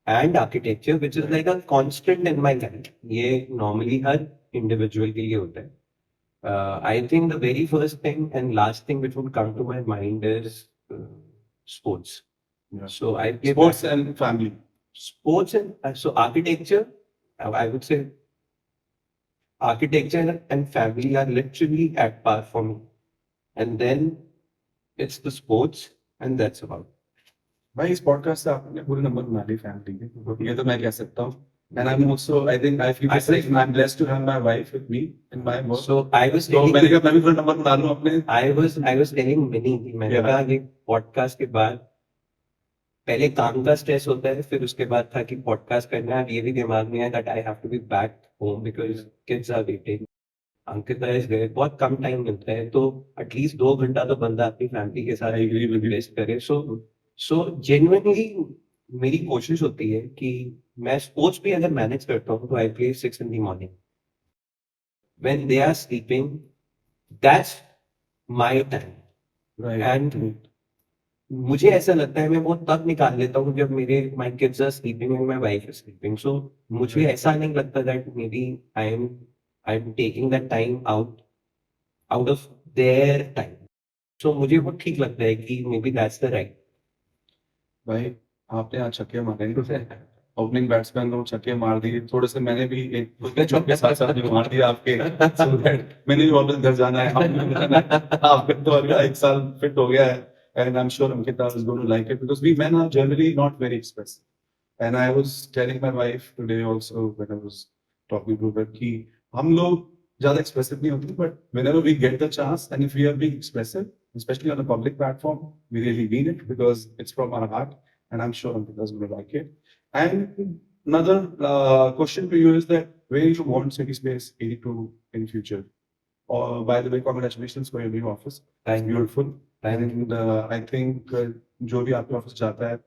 and architecture which is like a constant in my life ये normally हर individual के लिए होता है I think the very first thing and last thing which would come to my mind is sports. Yeah. So I play Sports and family. sports and so architecture I would say architecture and family are literally at par for me and then it's the sports and that's about it. भाई इस podcast से आपने पूरे number बना लिए family के ये तो मैं कह सकता हूँ and I'm also I think I feel the same I'm blessed to have my wife with me in my work So I was तो telling मैंने कहा मैं भी पूरे नंबर बना लूँ अपने I was telling Minnie कि मैंने Yeah. कहा ये पॉडकास्ट के बाद पहले काम का स्ट्रेस होता है फिर उसके बाद था कि पॉडकास्ट करना है अब ये भी दिमाग में है that I have to be back home because kids are waiting Ankita is there बहुत कम टाइम मिलता है तो एटलीस्ट 2 घंटा तो बंदा अपनी फैमिली के साथ I agree with you. Invest करे सो जेन्युइनली मेरी कोशिश होती है कि मैं स्पोर्ट्स भी अगर मैनेज करता हूँ तो I play 6 in the morning when they are sleeping that's my time Right. and मुझे ऐसा लगता है मैं वो तब निकाल लेता हूँ जब मेरे my kids are sleeping and my wife is sleeping so मुझे ऐसा नहीं लगता that maybe I am taking that time out of their time so मुझे वो ठीक लगता है कि maybe that's the right भाई आपने आज छक्के मारे ओपनिंग बैट्समैन को छक्के मार दिए थोड़े से मैंने भी एक छक्के साथ साथ मार दिया आपके so that मैंने भी वापस घर जाना है आपने भी जाना है आपका तो अगला 1 साल फिट हो गया है and I'm sure Ankita is going to like it because we men are generally not very expressive and I was telling my wife today also when I was talking to her कि हम लोग ज्यादा expressive नहीं होते but whenever we get the chance and if we are being expressive especially on a public platform we really mean it because it's from our heart and I'm sure Ankita is going to like it. And another question to you is that where you want Cityspace 82 in future? Or by the way, congratulations for your new office. Thank you. Beautiful. Thank And I think जो भी आपके office जाता है,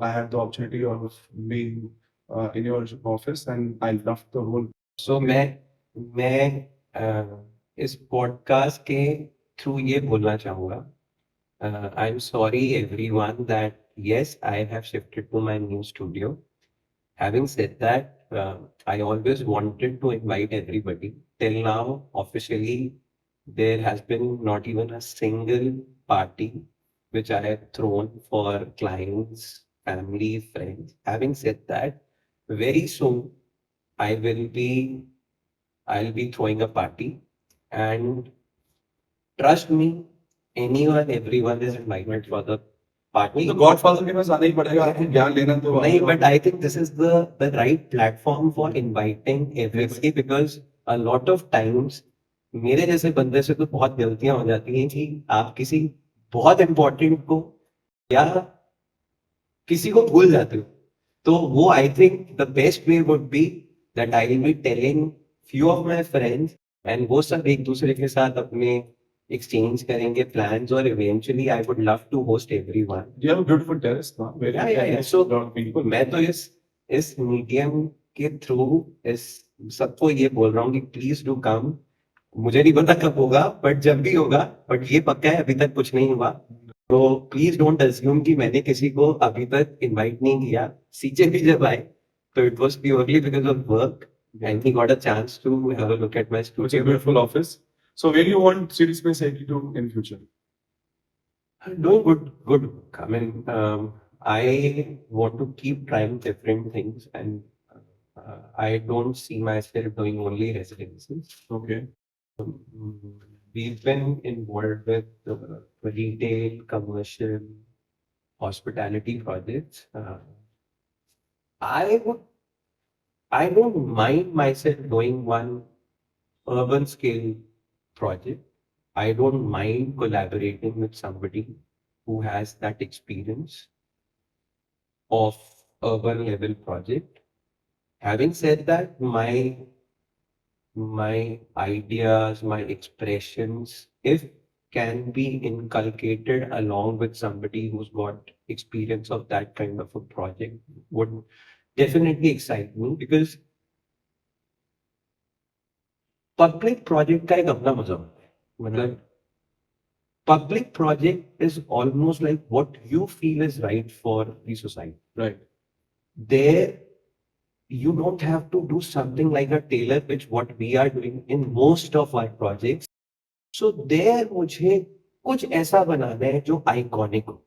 I had the opportunity of being in your office and I loved the whole. सो मैं इस podcast के through ये बोलना चाहूँगा I am sorry everyone that yes I have shifted to my new studio having said that I always wanted to invite everybody till now officially there has been not even a single party which I have thrown for clients family friends having said that very soon I will be I'll be throwing a party and trust me anyone everyone is invited for the party तो godfather के पास आना ही पड़ेगा आपको ज्ञान लेना तो नहीं but I think this is the right platform for inviting everybody because a lot of times मेरे जैसे बंदे से तो बहुत गलतियां हो जाती हैं कि आप किसी बहुत इम्पोर्टेंट को या किसी को भूल जाते हो तो वो I think the best way would be that I will be telling few of my friends and वो सब एक दूसरे के साथ अपने एक्सचेंज करेंगे प्लान्स और eventually I would love to host everyone you have a beautiful terrace now where you can host so a lot of people. मैं तो इस मीडियम के थ्रू इस सबको ये बोल रहा हूँ कि प्लीज डू कम मुझे नहीं पता कब होगा बट जब भी होगा बट ये पक्का है अभी तक कुछ नहीं हुआ तो प्लीज डोंट अज्यूम कि मैंने किसी को अभी तक इनवाइट नहीं किया सीचे भी जब आए तो it was purely because of work and he got a chance to have a look at my It's a studio. beautiful office. So where do you want Cityspace 82 in future? Doing good work. I mean, I want to keep trying different things, and I don't see myself doing only residences. Okay. Mm, We've been involved with retail, commercial, hospitality projects. I would, I don't mind myself doing one urban scale project. I don't mind collaborating with somebody who has that experience of urban level project. Having said that, my ideas, my expressions, if can be inculcated along with somebody who's got experience of that kind of a project, would definitely excite me, because public project का एक अपना मजा होता है. मतलब public project is almost like what you feel is right for the society. Right. There, you don't have to do something like a tailor pitch, what we are doing in most of our projects. So there मुझे कुछ ऐसा बनाना है जो iconic हो,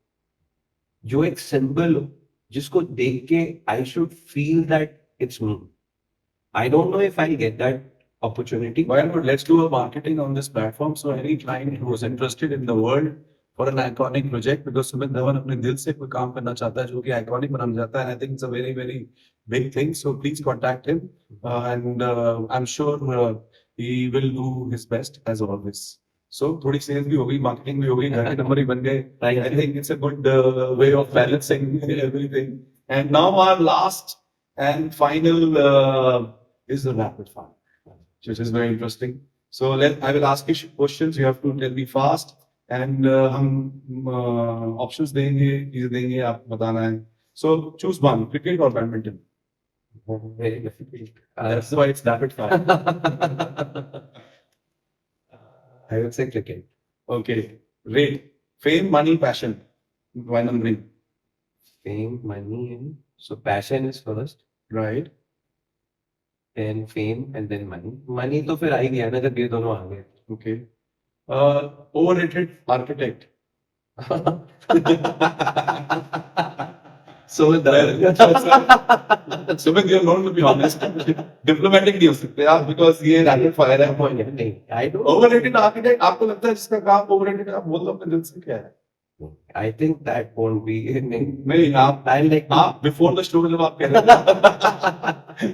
जो एक symbol हो, जिसको देख के I should feel that it's me. I don't know if I'll get that opportunity. Why not? Let's do a marketing on this platform. So any client who is interested in the world for an iconic project, because Sumit Dhawan अपने दिल से कोई काम करना चाहता है जो कि iconic बनाना चाहता है, and I think it's a very very big thing. So please contact him, and I'm sure he will do his best as always. So थोड़ी sales भी हो गई, marketing भी हो गई, घर के नंबर भी बन गए. I think it's a good way of balancing everything. And now our last and final is the rapid fire, which is very interesting. So I will ask you questions. You have to tell me fast, and हम options देंगे, चीजें देंगे, आप बताना है. So choose one: cricket or badminton. Very difficult. That's why it's rapid fire. I would say cricket. Okay. Rate: fame, money, passion. Why numbering? Fame, money, and so passion is first, Right. then fame, and then money. Money तो फिर आ ही गया ना जब ये दोनों आ गए. Okay. Overrated architect. Sumit Sumit, you're known to be honest. Diplomatic नहीं हो सकते आप, because ये rapid fire है. नहीं, I don't. Overrated architect, आपको लगता है जिसका काम overrated है, आप बोल दो अपने दिल से क्या है? I think that won't be. नहीं, आप I like. आप before the show जब आप कह रहे थे,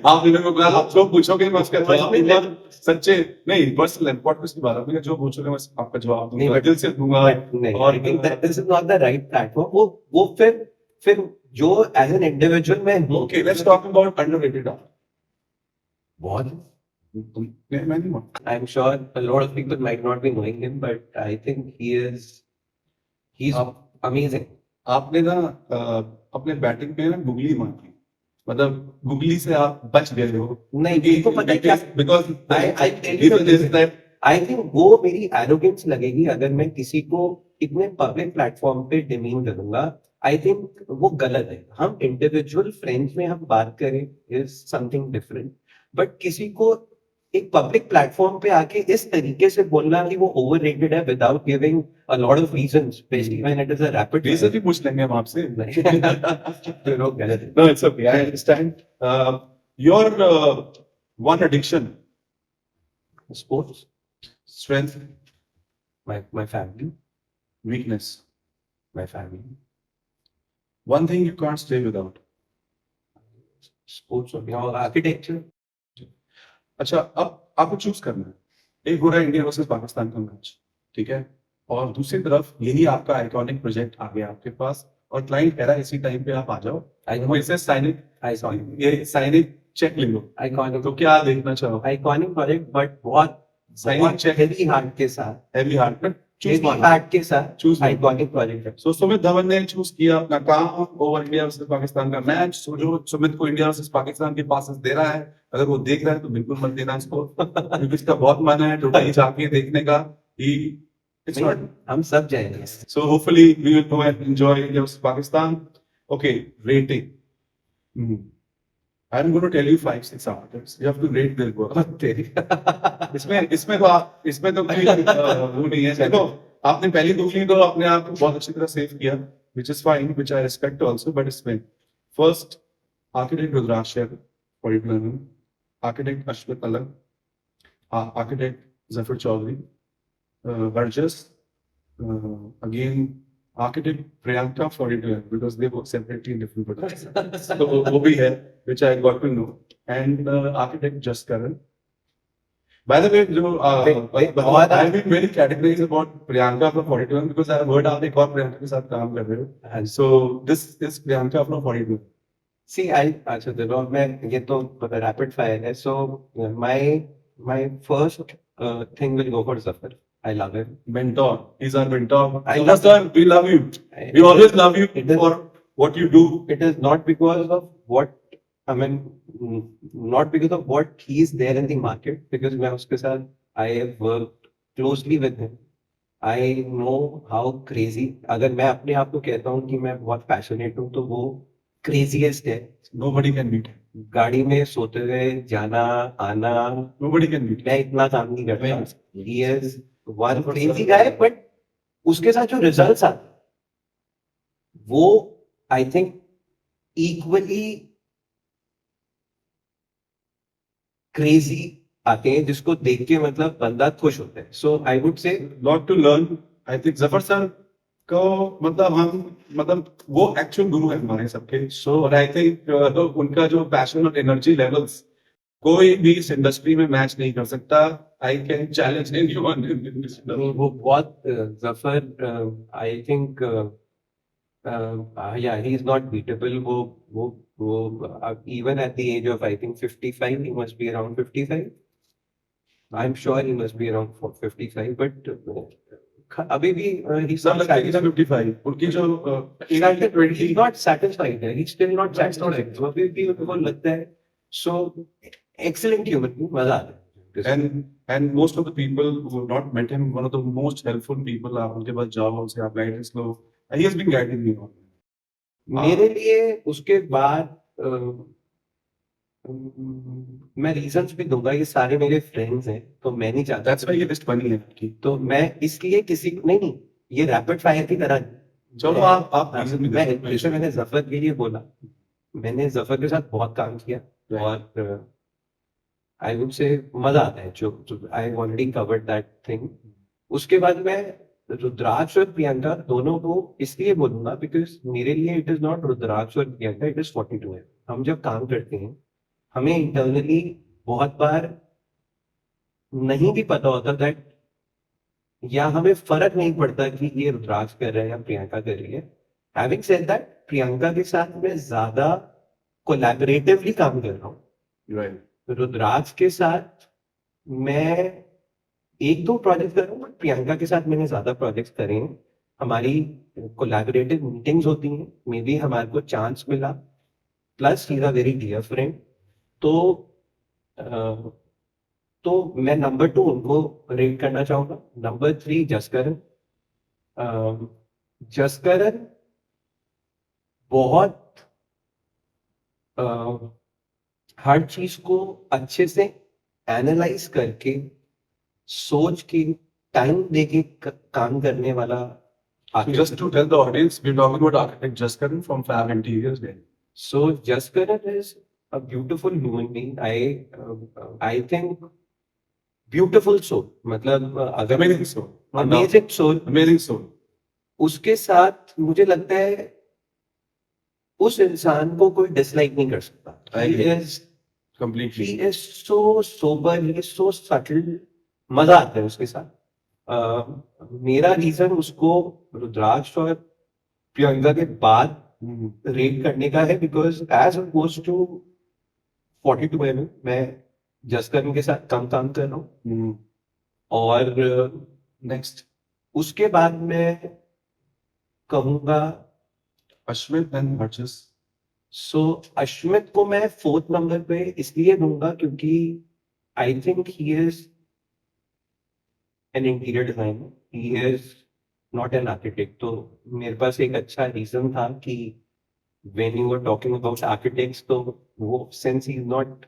आप इन्होंने को कहा आप जो पूछोगे मैं उसका जवाब दूंगा. सच्चे नहीं, पर्सनल पॉडकास्ट की बात है, आपने जो पूछोगे मैं आपका जवाब नहीं, दूंगा, but- दिल से दूंगा. नहीं, और I think that this is not the right platform. वो फिर जो as an individual मैं हूँ. Okay, let's talk about underrated art. बहुत. मैं नहीं मानता. I'm sure a lot of people might not be knowing him, but I think he's amazing. आपने ना अपने बैटिंग पे ना गुगली मारी, मतलब गुगली से आप बच गए हो. नहीं, इसको पता है क्या? Because I tell you reason is that I think वो मेरी arrogance लगेगी अगर मैं किसी को इतने पब्लिक प्लेटफॉर्म पे डिमीन करूंगा. आई थिंक वो गलत है. हम इंडिविजुअल फ्रेंड्स में हम बात करें इज समथिंग डिफरेंट, बट किसी को एक पब्लिक प्लेटफॉर्म पे आके इस तरीके से बोलना कि वो ओवररेटेड है without giving a lot of reasons, specially when it is a rapid reason भी पूछ लेंगे हम आपसे. you know, गलत है. No, it's okay. I understand. Your one addiction, Sports, strength, my family, weakness. my family. One thing you can't stay without. Sports हो गया और आर्किटेक्चर. अच्छा, अब आपको चूज करना है. एक हो रहा है इंडिया वर्सेस पाकिस्तान का मैच, ठीक है, और दूसरी तरफ यही आपका आइकॉनिक प्रोजेक्ट आ गया आपके पास, और क्लाइंट कह रहा है इसी टाइम पे आप आ जाओ, वो इसे साइनिंग चेक ले लो. आइकॉनिक तो क्या देखना चाहो? आइकॉनिक प्रोजेक्ट, बट बहुत साइनिंग चेक, हेवी हार्ट के साथ, हेवी हार्ट में चूज हेवी हार्ट के साथ चूज. आइकॉनिक प्रोजेक्ट है. सो सुमित धवन ने चूज किया अपना काम ओवर इंडिया वर्सेस पाकिस्तान का मैच. सो जो सुमित को इंडिया वर्सेस पाकिस्तान के पासेस दे रहा है, अगर वो देख रहा है तो बिल्कुल मत देना इसको, क्योंकि इसका बहुत मन है टोटली जाके देखने का. It's not. हम सब जाएंगे. So hopefully we will go and enjoy India versus Pakistan. Okay, rating. I'm going to tell you 5, 6 artists. You have to rate their work. तेरी इसमें तो कोई वो नहीं है चलो आपने पहली दूसरी तो अपने आप को बहुत अच्छी तरह सेव किया which is fine which I respect also but इसमें first architect Rudraksh for it learning architect Ashwat Alam architect Zafar Chaudhary Burgess again architect Priyanka for it because they work separately in different projects so वो भी है which I got to know and architect Just Karan. By the way, I've been very categorized about Priyanka from 41 because I've heard आप एक और प्रियंका के साथ काम कर रहे हो. So this is Priyanka from 41. See, अच्छा देखो मैं ये तो rapid fire है. So my first thing will go for Zafar. I love him. Mentor. He's our mentor. I So love sir, we love you. We always love you for what you do. It is not because of what I mean, not because of what he is there in the market. Because मैं उसके साथ I have worked closely with him. I know how crazy. अगर मैं अपने आप को कहता हूँ कि मैं बहुत passionate हूँ तो वो craziest है. Nobody can beat him. गाड़ी में सोते हुए जाना आना Nobody can beat him. मैं इतना काम नहीं करता. He is one crazy guy, but उसके साथ जो results आते वो I think equally crazy आते हैं जिसको देख के मतलब बंदा खुश होता है. So I would say lot to learn. I think Zafar sir को मतलब हम मतलब वो एक्चुअल गुरु है हमारे सबके. So और I think उनका जो पैशन और एनर्जी लेवल्स कोई भी इस इंडस्ट्री में मैच नहीं कर सकता. I can challenge anyone in this industry. वो बहुत Zafar I think yeah he is not beatable. वो even at the age of I think 55 he must be around 55. I'm sure he must be around 55 but अभी भी he's Sir, not लगता है कि satisfied. 55. उनकी जो He's not satisfied. He's still not satisfied. So अभी भी उनको लगता है. So excellent human being, मजा आता है. And most of the people who have not met him, one of the most helpful people आप उनके पास जाओ उनसे आप guidance low. He has been guiding me on. मेरे लिए उसके बाद मैं रीजंस भी दूंगा. ये सारे मेरे फ्रेंड्स हैं तो मैं नहीं चाहता. That's why ये लिस्ट बनी है आपकी. तो मैं इसलिए किसी नहीं ये रैपिड फायर की तरह नहीं. चलो आप reason भी मैं दे दो. जैसे मैंने जफर के लिए बोला. मैंने जफर के साथ बहुत काम किया और आई वुड से मजा आता है. जो I already covered that thing. उसके बाद मैं रुद्राक्ष और प्रियंका दोनों को इसलिए बोलूंगा बिकॉज मेरे लिए इट इज नॉट रुद्राक्ष और प्रियंका, इट इज 42 है. हम जब काम करते हैं हमें इंटरनली बहुत बार नहीं भी पता होता दैट या हमें फर्क नहीं पड़ता कि ये रुद्राक्ष कर रहा है या प्रियंका कर रही है. हैविंग सेड दैट प्रियंका के साथ मैं ज्यादा कोलैबोरेटिवली काम कर रहा हूँ. Right. रुद्राक्ष के साथ मैं एक दो प्रोजेक्ट कर रहा हूँ बट प्रियंका के साथ मैंने ज्यादा प्रोजेक्ट्स करे हैं. हमारी कोलैबोरेटिव मीटिंग्स होती हैं. मे बी हमारे को चांस मिला. Plus he is a very dear friend. तो मैं नंबर 2 उनको रेट करना चाहूंगा. नंबर 3 जसकरण. जसकरण बहुत हर चीज को अच्छे से एनालाइज करके सोच के टाइम देके काम करने वाला. So just to tell the audience, we're talking about architect Just Karan from Fab Interiors. So Jaskaran is a beautiful human being. I think beautiful soul. मतलब Amazing soul. amazing soul. Amazing soul. उसके साथ मुझे लगता है उस इंसान को कोई डिसलाइक नहीं कर सकता. He is Completely. he is so sober. He is so subtle. मजा आता है उसके साथ. मेरा रीजन उसको रुद्राक्ष और प्रियंका के बाद रेट करने का है बिकॉज एज अपोज टू 42 मैं जसकरण के साथ कम काम कर रहा हूँ. और नेक्स्ट उसके बाद मैं कहूंगा अश्वित एंड बर्चेस. सो अश्वित को मैं 4th नंबर पे इसलिए दूंगा क्योंकि I think he is an interior designer. He is not an architect. तो मेरे पास एक अच्छा रीजन था कि when you were talking about architects, so since he's not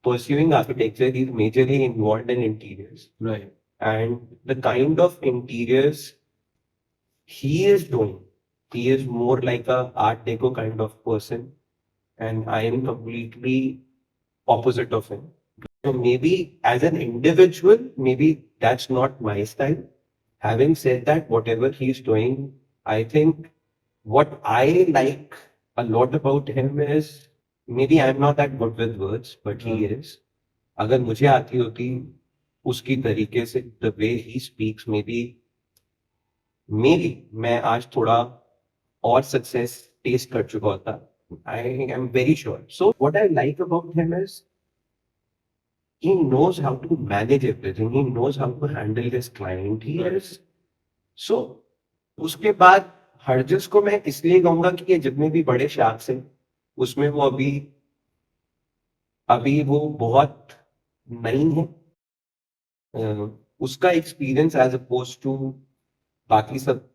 pursuing architecture, he's majorly involved in interiors. Right. And the kind of interiors he is doing, he is more like a Art Deco kind of person, and I am completely opposite of him. So maybe as an individual, maybe that's not my style. Having said that, whatever he's doing, I think what I like a lot about him is maybe I'm not that good with words, but he is. अगर मुझे आती होती उसकी तरीके से the way he speaks, maybe मैं आज थोड़ा और success taste कर चुका होता. I am very sure. So what I like about him is he knows how to manage everything. He knows how to handle his client. He is so. उसके बाद हरजिस को मैं इसलिए कहूंगा कि ये जितने भी बड़े शार्क्स हैं उसमें वो अभी अभी वो बहुत नई है. उसका एक्सपीरियंस एज अपोज टू बाकी सब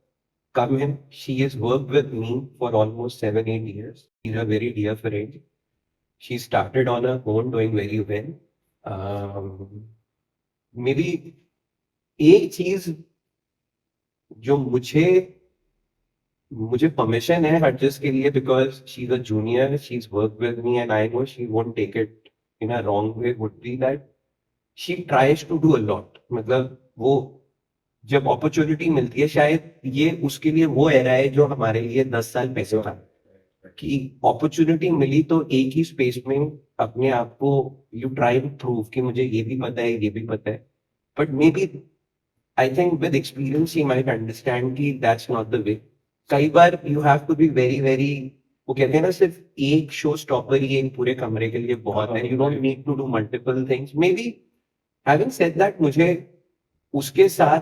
कम है. She is work with me for almost 7-8 years. She's a very dear friend. She started on her own, doing very well. Maybe एक चीज जो मुझे परमिशन है हरजिस के लिए, because she is a junior, she is work with me and I know she won't take it in a wrong way, would be that she tries to do a lot. मतलब वो जब opportunity मिलती है, शायद ये उसके लिए वो एरा है जो हमारे लिए 10 साल पहले था, कि अपॉर्चुनिटी मिली तो एक ही स्पेस में अपने आप को यू ट्राई टू प्रूव कि मुझे ये भी पता है, ये भी पता है. But maybe I think with experience he might understand कि दैट्स नॉट द वे. कई बार you have to be very very, वो कहते हैं ना, सिर्फ एक शो स्टॉपर ही एक पूरे कमरे के लिए बहुत है. You don't need to do multiple things. Maybe having said that, मुझे उसके साथ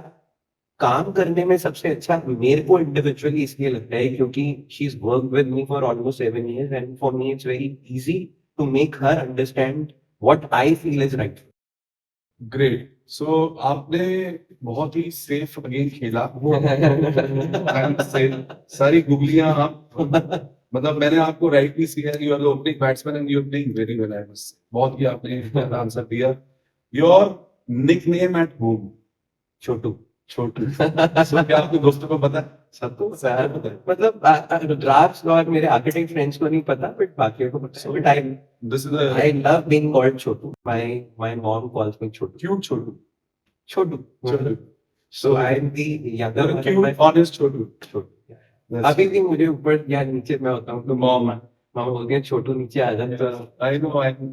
काम करने में सबसे अच्छा मेरे को इंडिविजुअली इसलिए लगता है क्योंकि she is work with me for almost 7 years and for me it's very easy to make her understand what I feel is right. Great. So आपने बहुत ही सेफ गेम खेला. सारी गुगलियां आप, मतलब मैंने आपको राइट भी किया, you are the opening batsman and you are playing very well. I must, बहुत ही आपने आंसर दिया. Your nickname at home? Chhotu. Chhotu. So क्या आपके दोस्तों को पता है? सबको पता है. मतलब रुद्राक्ष और मेरे आर्किटेक्ट फ्रेंड्स को नहीं पता, बट बाकियों को पता है. But this is I love being called Chotu. My mom calls me Chotu. Cute Chhotu. Chotu. Chhotu. So I'm the younger one of my cute honest Chhotu. Chotu. अभी भी मुझे ऊपर या नीचे मैं होता हूँ तो मामा बोलती है छोटू नीचे आ जा. I know.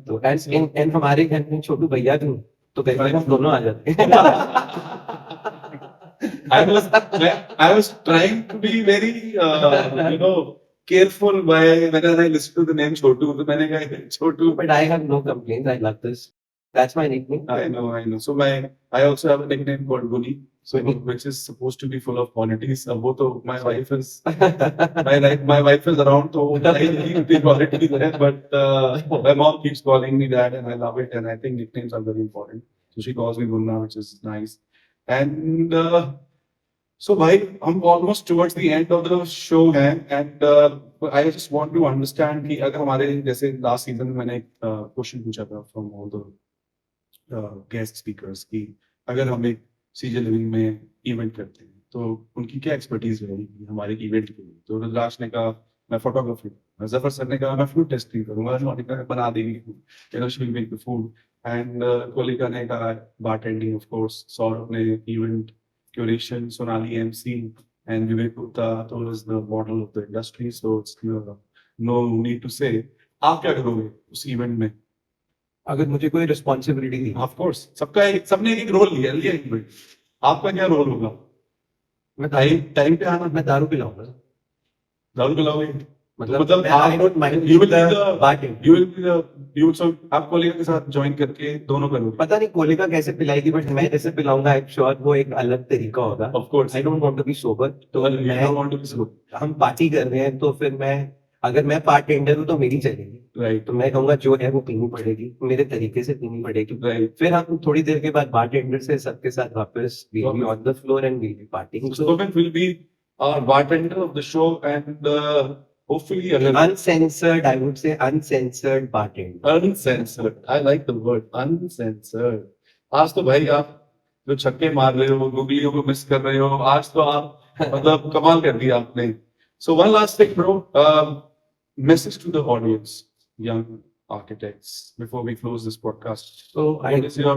तो एंड हमारे घर में छोटू भैया भी हैं, तो कई बार हम दोनों आ जाते हैं. I was trying to be very, careful whenever I listen to the name Chotu. तो मैंने कहा छोटू. But I have no complaints. I love this. That's my nickname. I know. So I also have a nickname called Guni, so which is supposed to be full of qualities. अब वो तो my wife is around, तो I need the qualities there. But my mom keeps calling me that, and I love it. And I think nicknames are very important. So she calls me Gunna, which is nice. And so भाई, हम almost towards the end of the show हैं, and I just want to understand कि अगर हमारे जैसे last season में मैंने एक question पूछा था from all the guest speakers कि अगर हम एक सीजन लिविंग में इवेंट करते हैं तो उनकी क्या एक्सपर्टीज रहेगी हमारे इवेंट के लिए. तो रुद्राक्ष ने कहा मैं फोटोग्राफी, जफर सर ने कहा मैं फूड टेस्टिंग करूंगा, मोनिका बना देगी food, she will make the food, and Kolika ने कहा बारटेंडिंग ऑफ कोर्स, सौरभ ने event curation, Sonali MC, and Vivek Gupta is the model of the industry, so it's no need to say. आप क्या करोगे उस इवेंट में अगर मुझे कोई रिस्पॉन्सिबिलिटी दी? ऑफ कोर्स सबने एक रोल लिया इवेंट. आपका क्या रोल होगा? मैं टाइम पे आना. मैं दारू पिलाऊंगा. दारू पिलाओगे? मतलब I don't mind. you will be the bartender. you will so आप कोलिका के साथ ज्वाइन करके दोनों करोगे. पता नहीं कोलिका कैसे पिलाएगी, बट मैं जैसे पिलाऊंगा, आई एम श्योर वो एक अलग तरीका होगा. Of course I don't want to be sober. तो मैं वांट टू बी सोबर. हम पार्टी कर रहे हैं तो फिर अगर मैं बारटेंडर हूँ तो मेरी चलेगी. राइट. तो मैं कहूंगा जो है वो पीनी पड़ेगी, मेरे तरीके से पीनी पड़ेगी. राइट. फिर हम थोड़ी देर के बाद बारटेंडर से सबके साथ वापस on the floor and we'll be partying. So Sumit will be our bartender of the show, and hopefully अगर Uncensored, I would say uncensored bartender. uncensored. I like the word uncensored. आज तो भाई आप जो छक्के मार रहे हो, गुगलियों को मिस कर रहे हो, आज तो आप मतलब कमाल कर दिया आपने. So one last thing, bro. Message to the audience, young architects, before we close this podcast. So What is your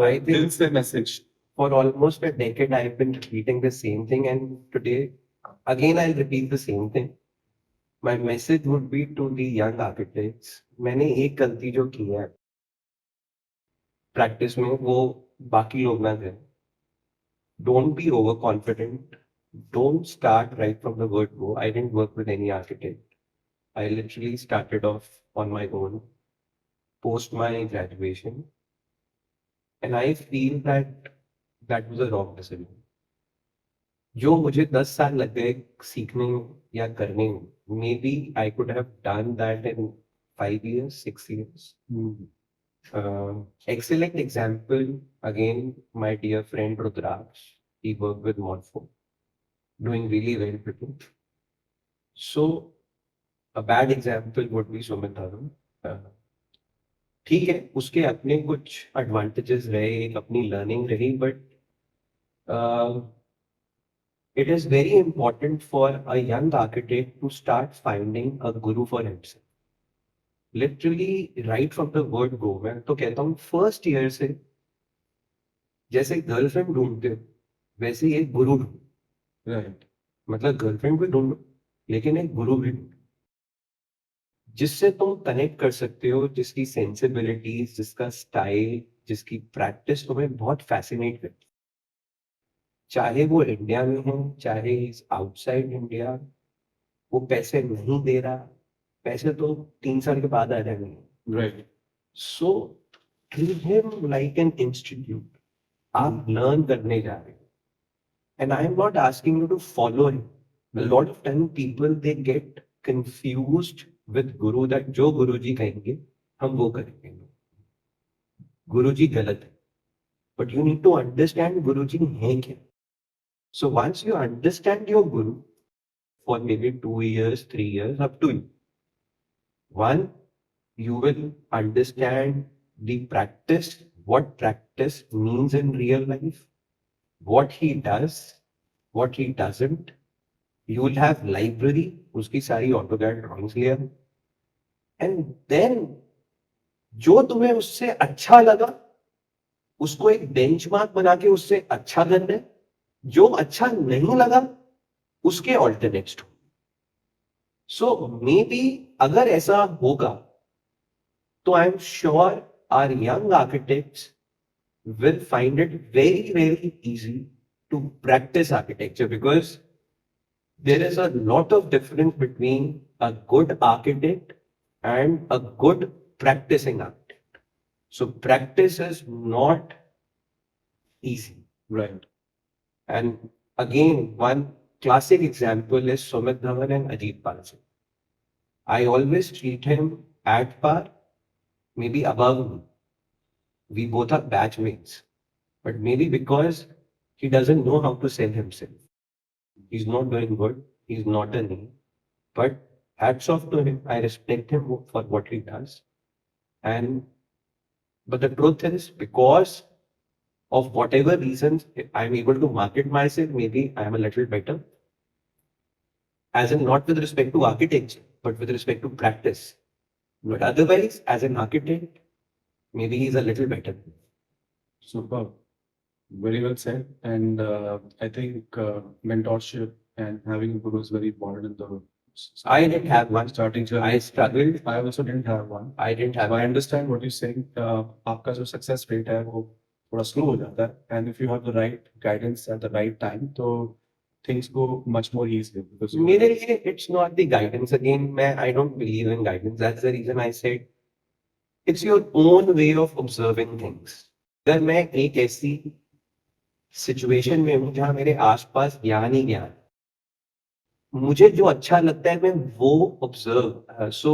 I think- dil se message? for almost a decade, I've been repeating the same thing, and today, again, I'll repeat the same thing. My message would be to the young architects. मैंने एक गलती जो की है practice में वो बाकी लोग ना करें. Don't be overconfident. Don't start right from the word go. I didn't work with any architect. I literally started off on my own post my graduation, and I feel that that was a wrong decision. जो मुझे 10 साल लग गए सीखने या करने में, maybe I could have done that in 5 years, 6 years. Excellent example, again, my dear friend Rudraksh, he worked with Morpho, doing really well people. So, a bad example would be Sumit Dhawan. ठीक है, उसके अपने कुछ advantages रहे, एक अपनी learning रही, but it is very important for a young architect to start finding a guru for himself. Literally, right from the word go, मैं तो कहता हूँ फर्स्ट ईयर से जैसे गर्लफ्रेंड ढूंढते हो वैसे ही एक गुरु ढूंढो. Right. मतलब गर्लफ्रेंड भी ढूंढो लेकिन एक गुरु भी ढूंढो जिससे तुम कनेक्ट कर सकते हो, जिसकी सेंसिबिलिटीज, जिसका स्टाइल, जिसकी प्रैक्टिस तुम्हें बहुत फैसिनेट करती है. चाहे वो इंडिया में हो, चाहे आउटसाइड इंडिया, वो पैसे नहीं दे रहा, पैसे तो 3 साल के बाद आ जाएंगे. Right. So treat him like an institute. आप लर्न करने जा रहे हो, and I am not asking you to follow him. A lot of time people they get confused with guru, that जो गुरुजी कहेंगे हम वो करेंगे. गुरुजी गलत है, but you need to understand गुरुजी है क्या. So once you understand your guru for maybe 2 years, 3 years, up to you. One, you will understand the practice, what practice means in real life, what he does, what he doesn't. You will have library, उसकी सारी AutoCAD drawings ले आओ. And then जो तुम्हें उससे अच्छा लगा उसको एक बेंचमार्क बना के उससे अच्छा करना है. जो अच्छा नहीं लगा उसके ऑल्टरनेट्स ढूंढो. सो मे बी अगर ऐसा होगा तो I am sure our young architects will find it very, very easy to practice architecture, because there is a lot of difference between a good architect and a good practicing architect. So practice is not easy. Right. And again, one classic example is Sumit Dhawan and Ajit Palsing. I always treat him at par, maybe above me. We both are batchmates, but maybe because he doesn't know how to sell himself. He's not doing good. He's not a name. But hats off to him. I respect him for what he does. But the truth is, because of whatever reasons, I'm able to market myself. Maybe I'm a little better. As in, not with respect to architecture, but with respect to practice. But otherwise, as an architect, maybe he's a little better. Super. Very well said. And I think mentorship and having a guru is very important in the I didn't have one. starting journey. I struggled. I also didn't have one. I didn't have So I understand what you're saying. आपका जो success rate है वो थोड़ा slow हो जाता है. And if you have the right guidance at the right time, तो things go much more easily. Because मेरे लिए it's not the guidance. Again, I don't believe in guidance. That's the reason I said it's your own way of observing things. अगर मैं एक ऐसी situation में हूँ जहाँ मेरे आसपास ज्ञान ही ज्ञान, मुझे जो अच्छा लगता है मैं वो observe. So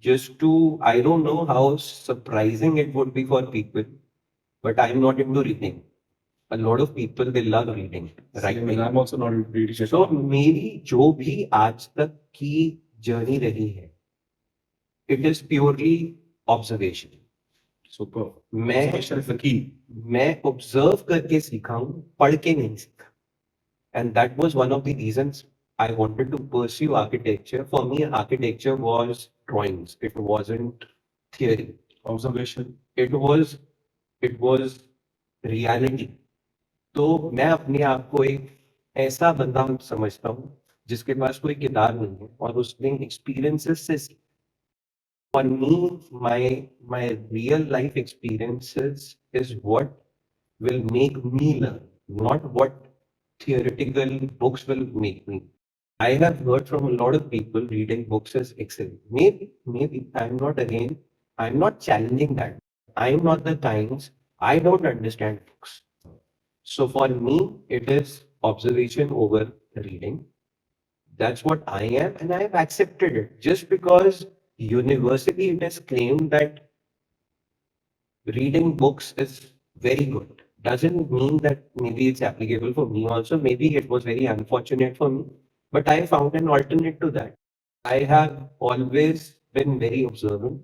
just to I don't know how surprising it would be for people, but I'm not into reading. a lot of people they love reading, Same, and writing. I'm also not reading at So all. मेरी जो भी आज तक की journey रही है, it is purely observation. Super. मैं Observation is the key. मैं observe करके सीखा हूँ, पढ़ के नहीं सीखा. And that was one of the reasons I wanted to pursue architecture. For me, architecture was drawings. It wasn't theory. Observation. It was reality. तो मैं अपने आप को एक ऐसा बंदा समझता हूँ जिसके पास कोई किताब नहीं है और उसने एक्सपीरियंसेस से for me my real life experiences is what will make me learn, not what theoretical books will make me. I have heard from a lot of people reading books is excellent. Maybe I'm not challenging that. I'm not the kinds, I don't understand books. So for me, it is observation over reading. That's what I am, and I have accepted it. Just because universally it is claimed that reading books is very good doesn't mean that maybe it's applicable for me also. Maybe it was very unfortunate for me, but I found an alternate to that. I have always been very observant.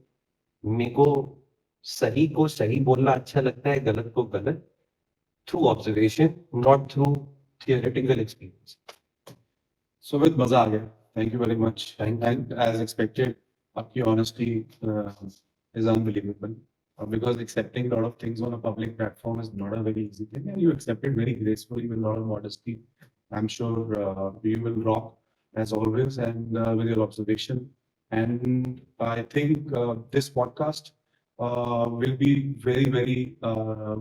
मेरे को सही बोलना अच्छा लगता है, गलत को गलत, through observation, not through theoretical experience. So with मजा आ गया. Thank you very much. Thank you. And as expected, आपकी honesty is unbelievable. Because accepting a lot of things on a public platform is not a very easy thing, and you accept it very gracefully with a lot of modesty. I'm sure you will rock as always, and with your observation. And I think this podcast will be very, very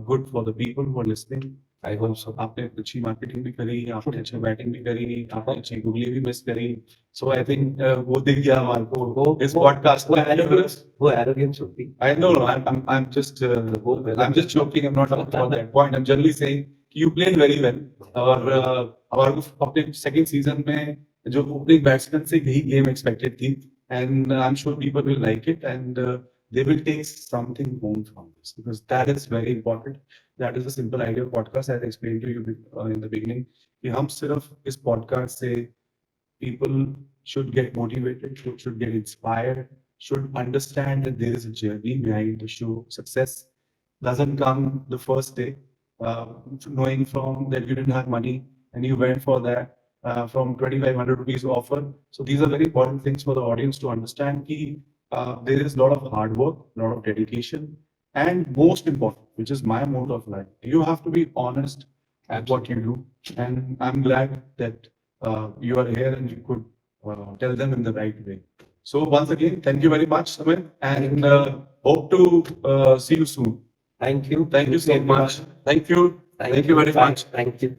good for the people who are listening. I hope so. आपने अच्छी marketing भी करी, आपने अच्छी batting भी करी, आपने अच्छी गूगली भी मिस करी. So I think वो दिख गया हमारे को इस podcast वो में. arrogance, वो arrogance होती. I know, I'm just joking. I'm not talking about that point. I'm generally saying you played very well. और हमारे को अपने second season में जो opening batsman से यही game expected थी, and I'm sure people will like it, and they will take something home from this, because that is very important. That is a simple idea of podcast, as I explained to you in the beginning. कि हम सिर्फ इस podcast से people should get motivated, should get inspired, should understand that there is a journey behind the show. Success doesn't come the first day. Knowing from that you didn't have money and you went for that from 2,500 rupees offer. So these are very important things for the audience to understand. Ki, there is a lot of hard work, a lot of dedication, and most important, which is my motto of life, you have to be honest at what you do. And I'm glad that you are here and you could tell them in the right way. So once again, thank you very much, Sumit, and hope to see you soon. Thank you. Thank you so much. Thank you. Thank you very much. Thank you.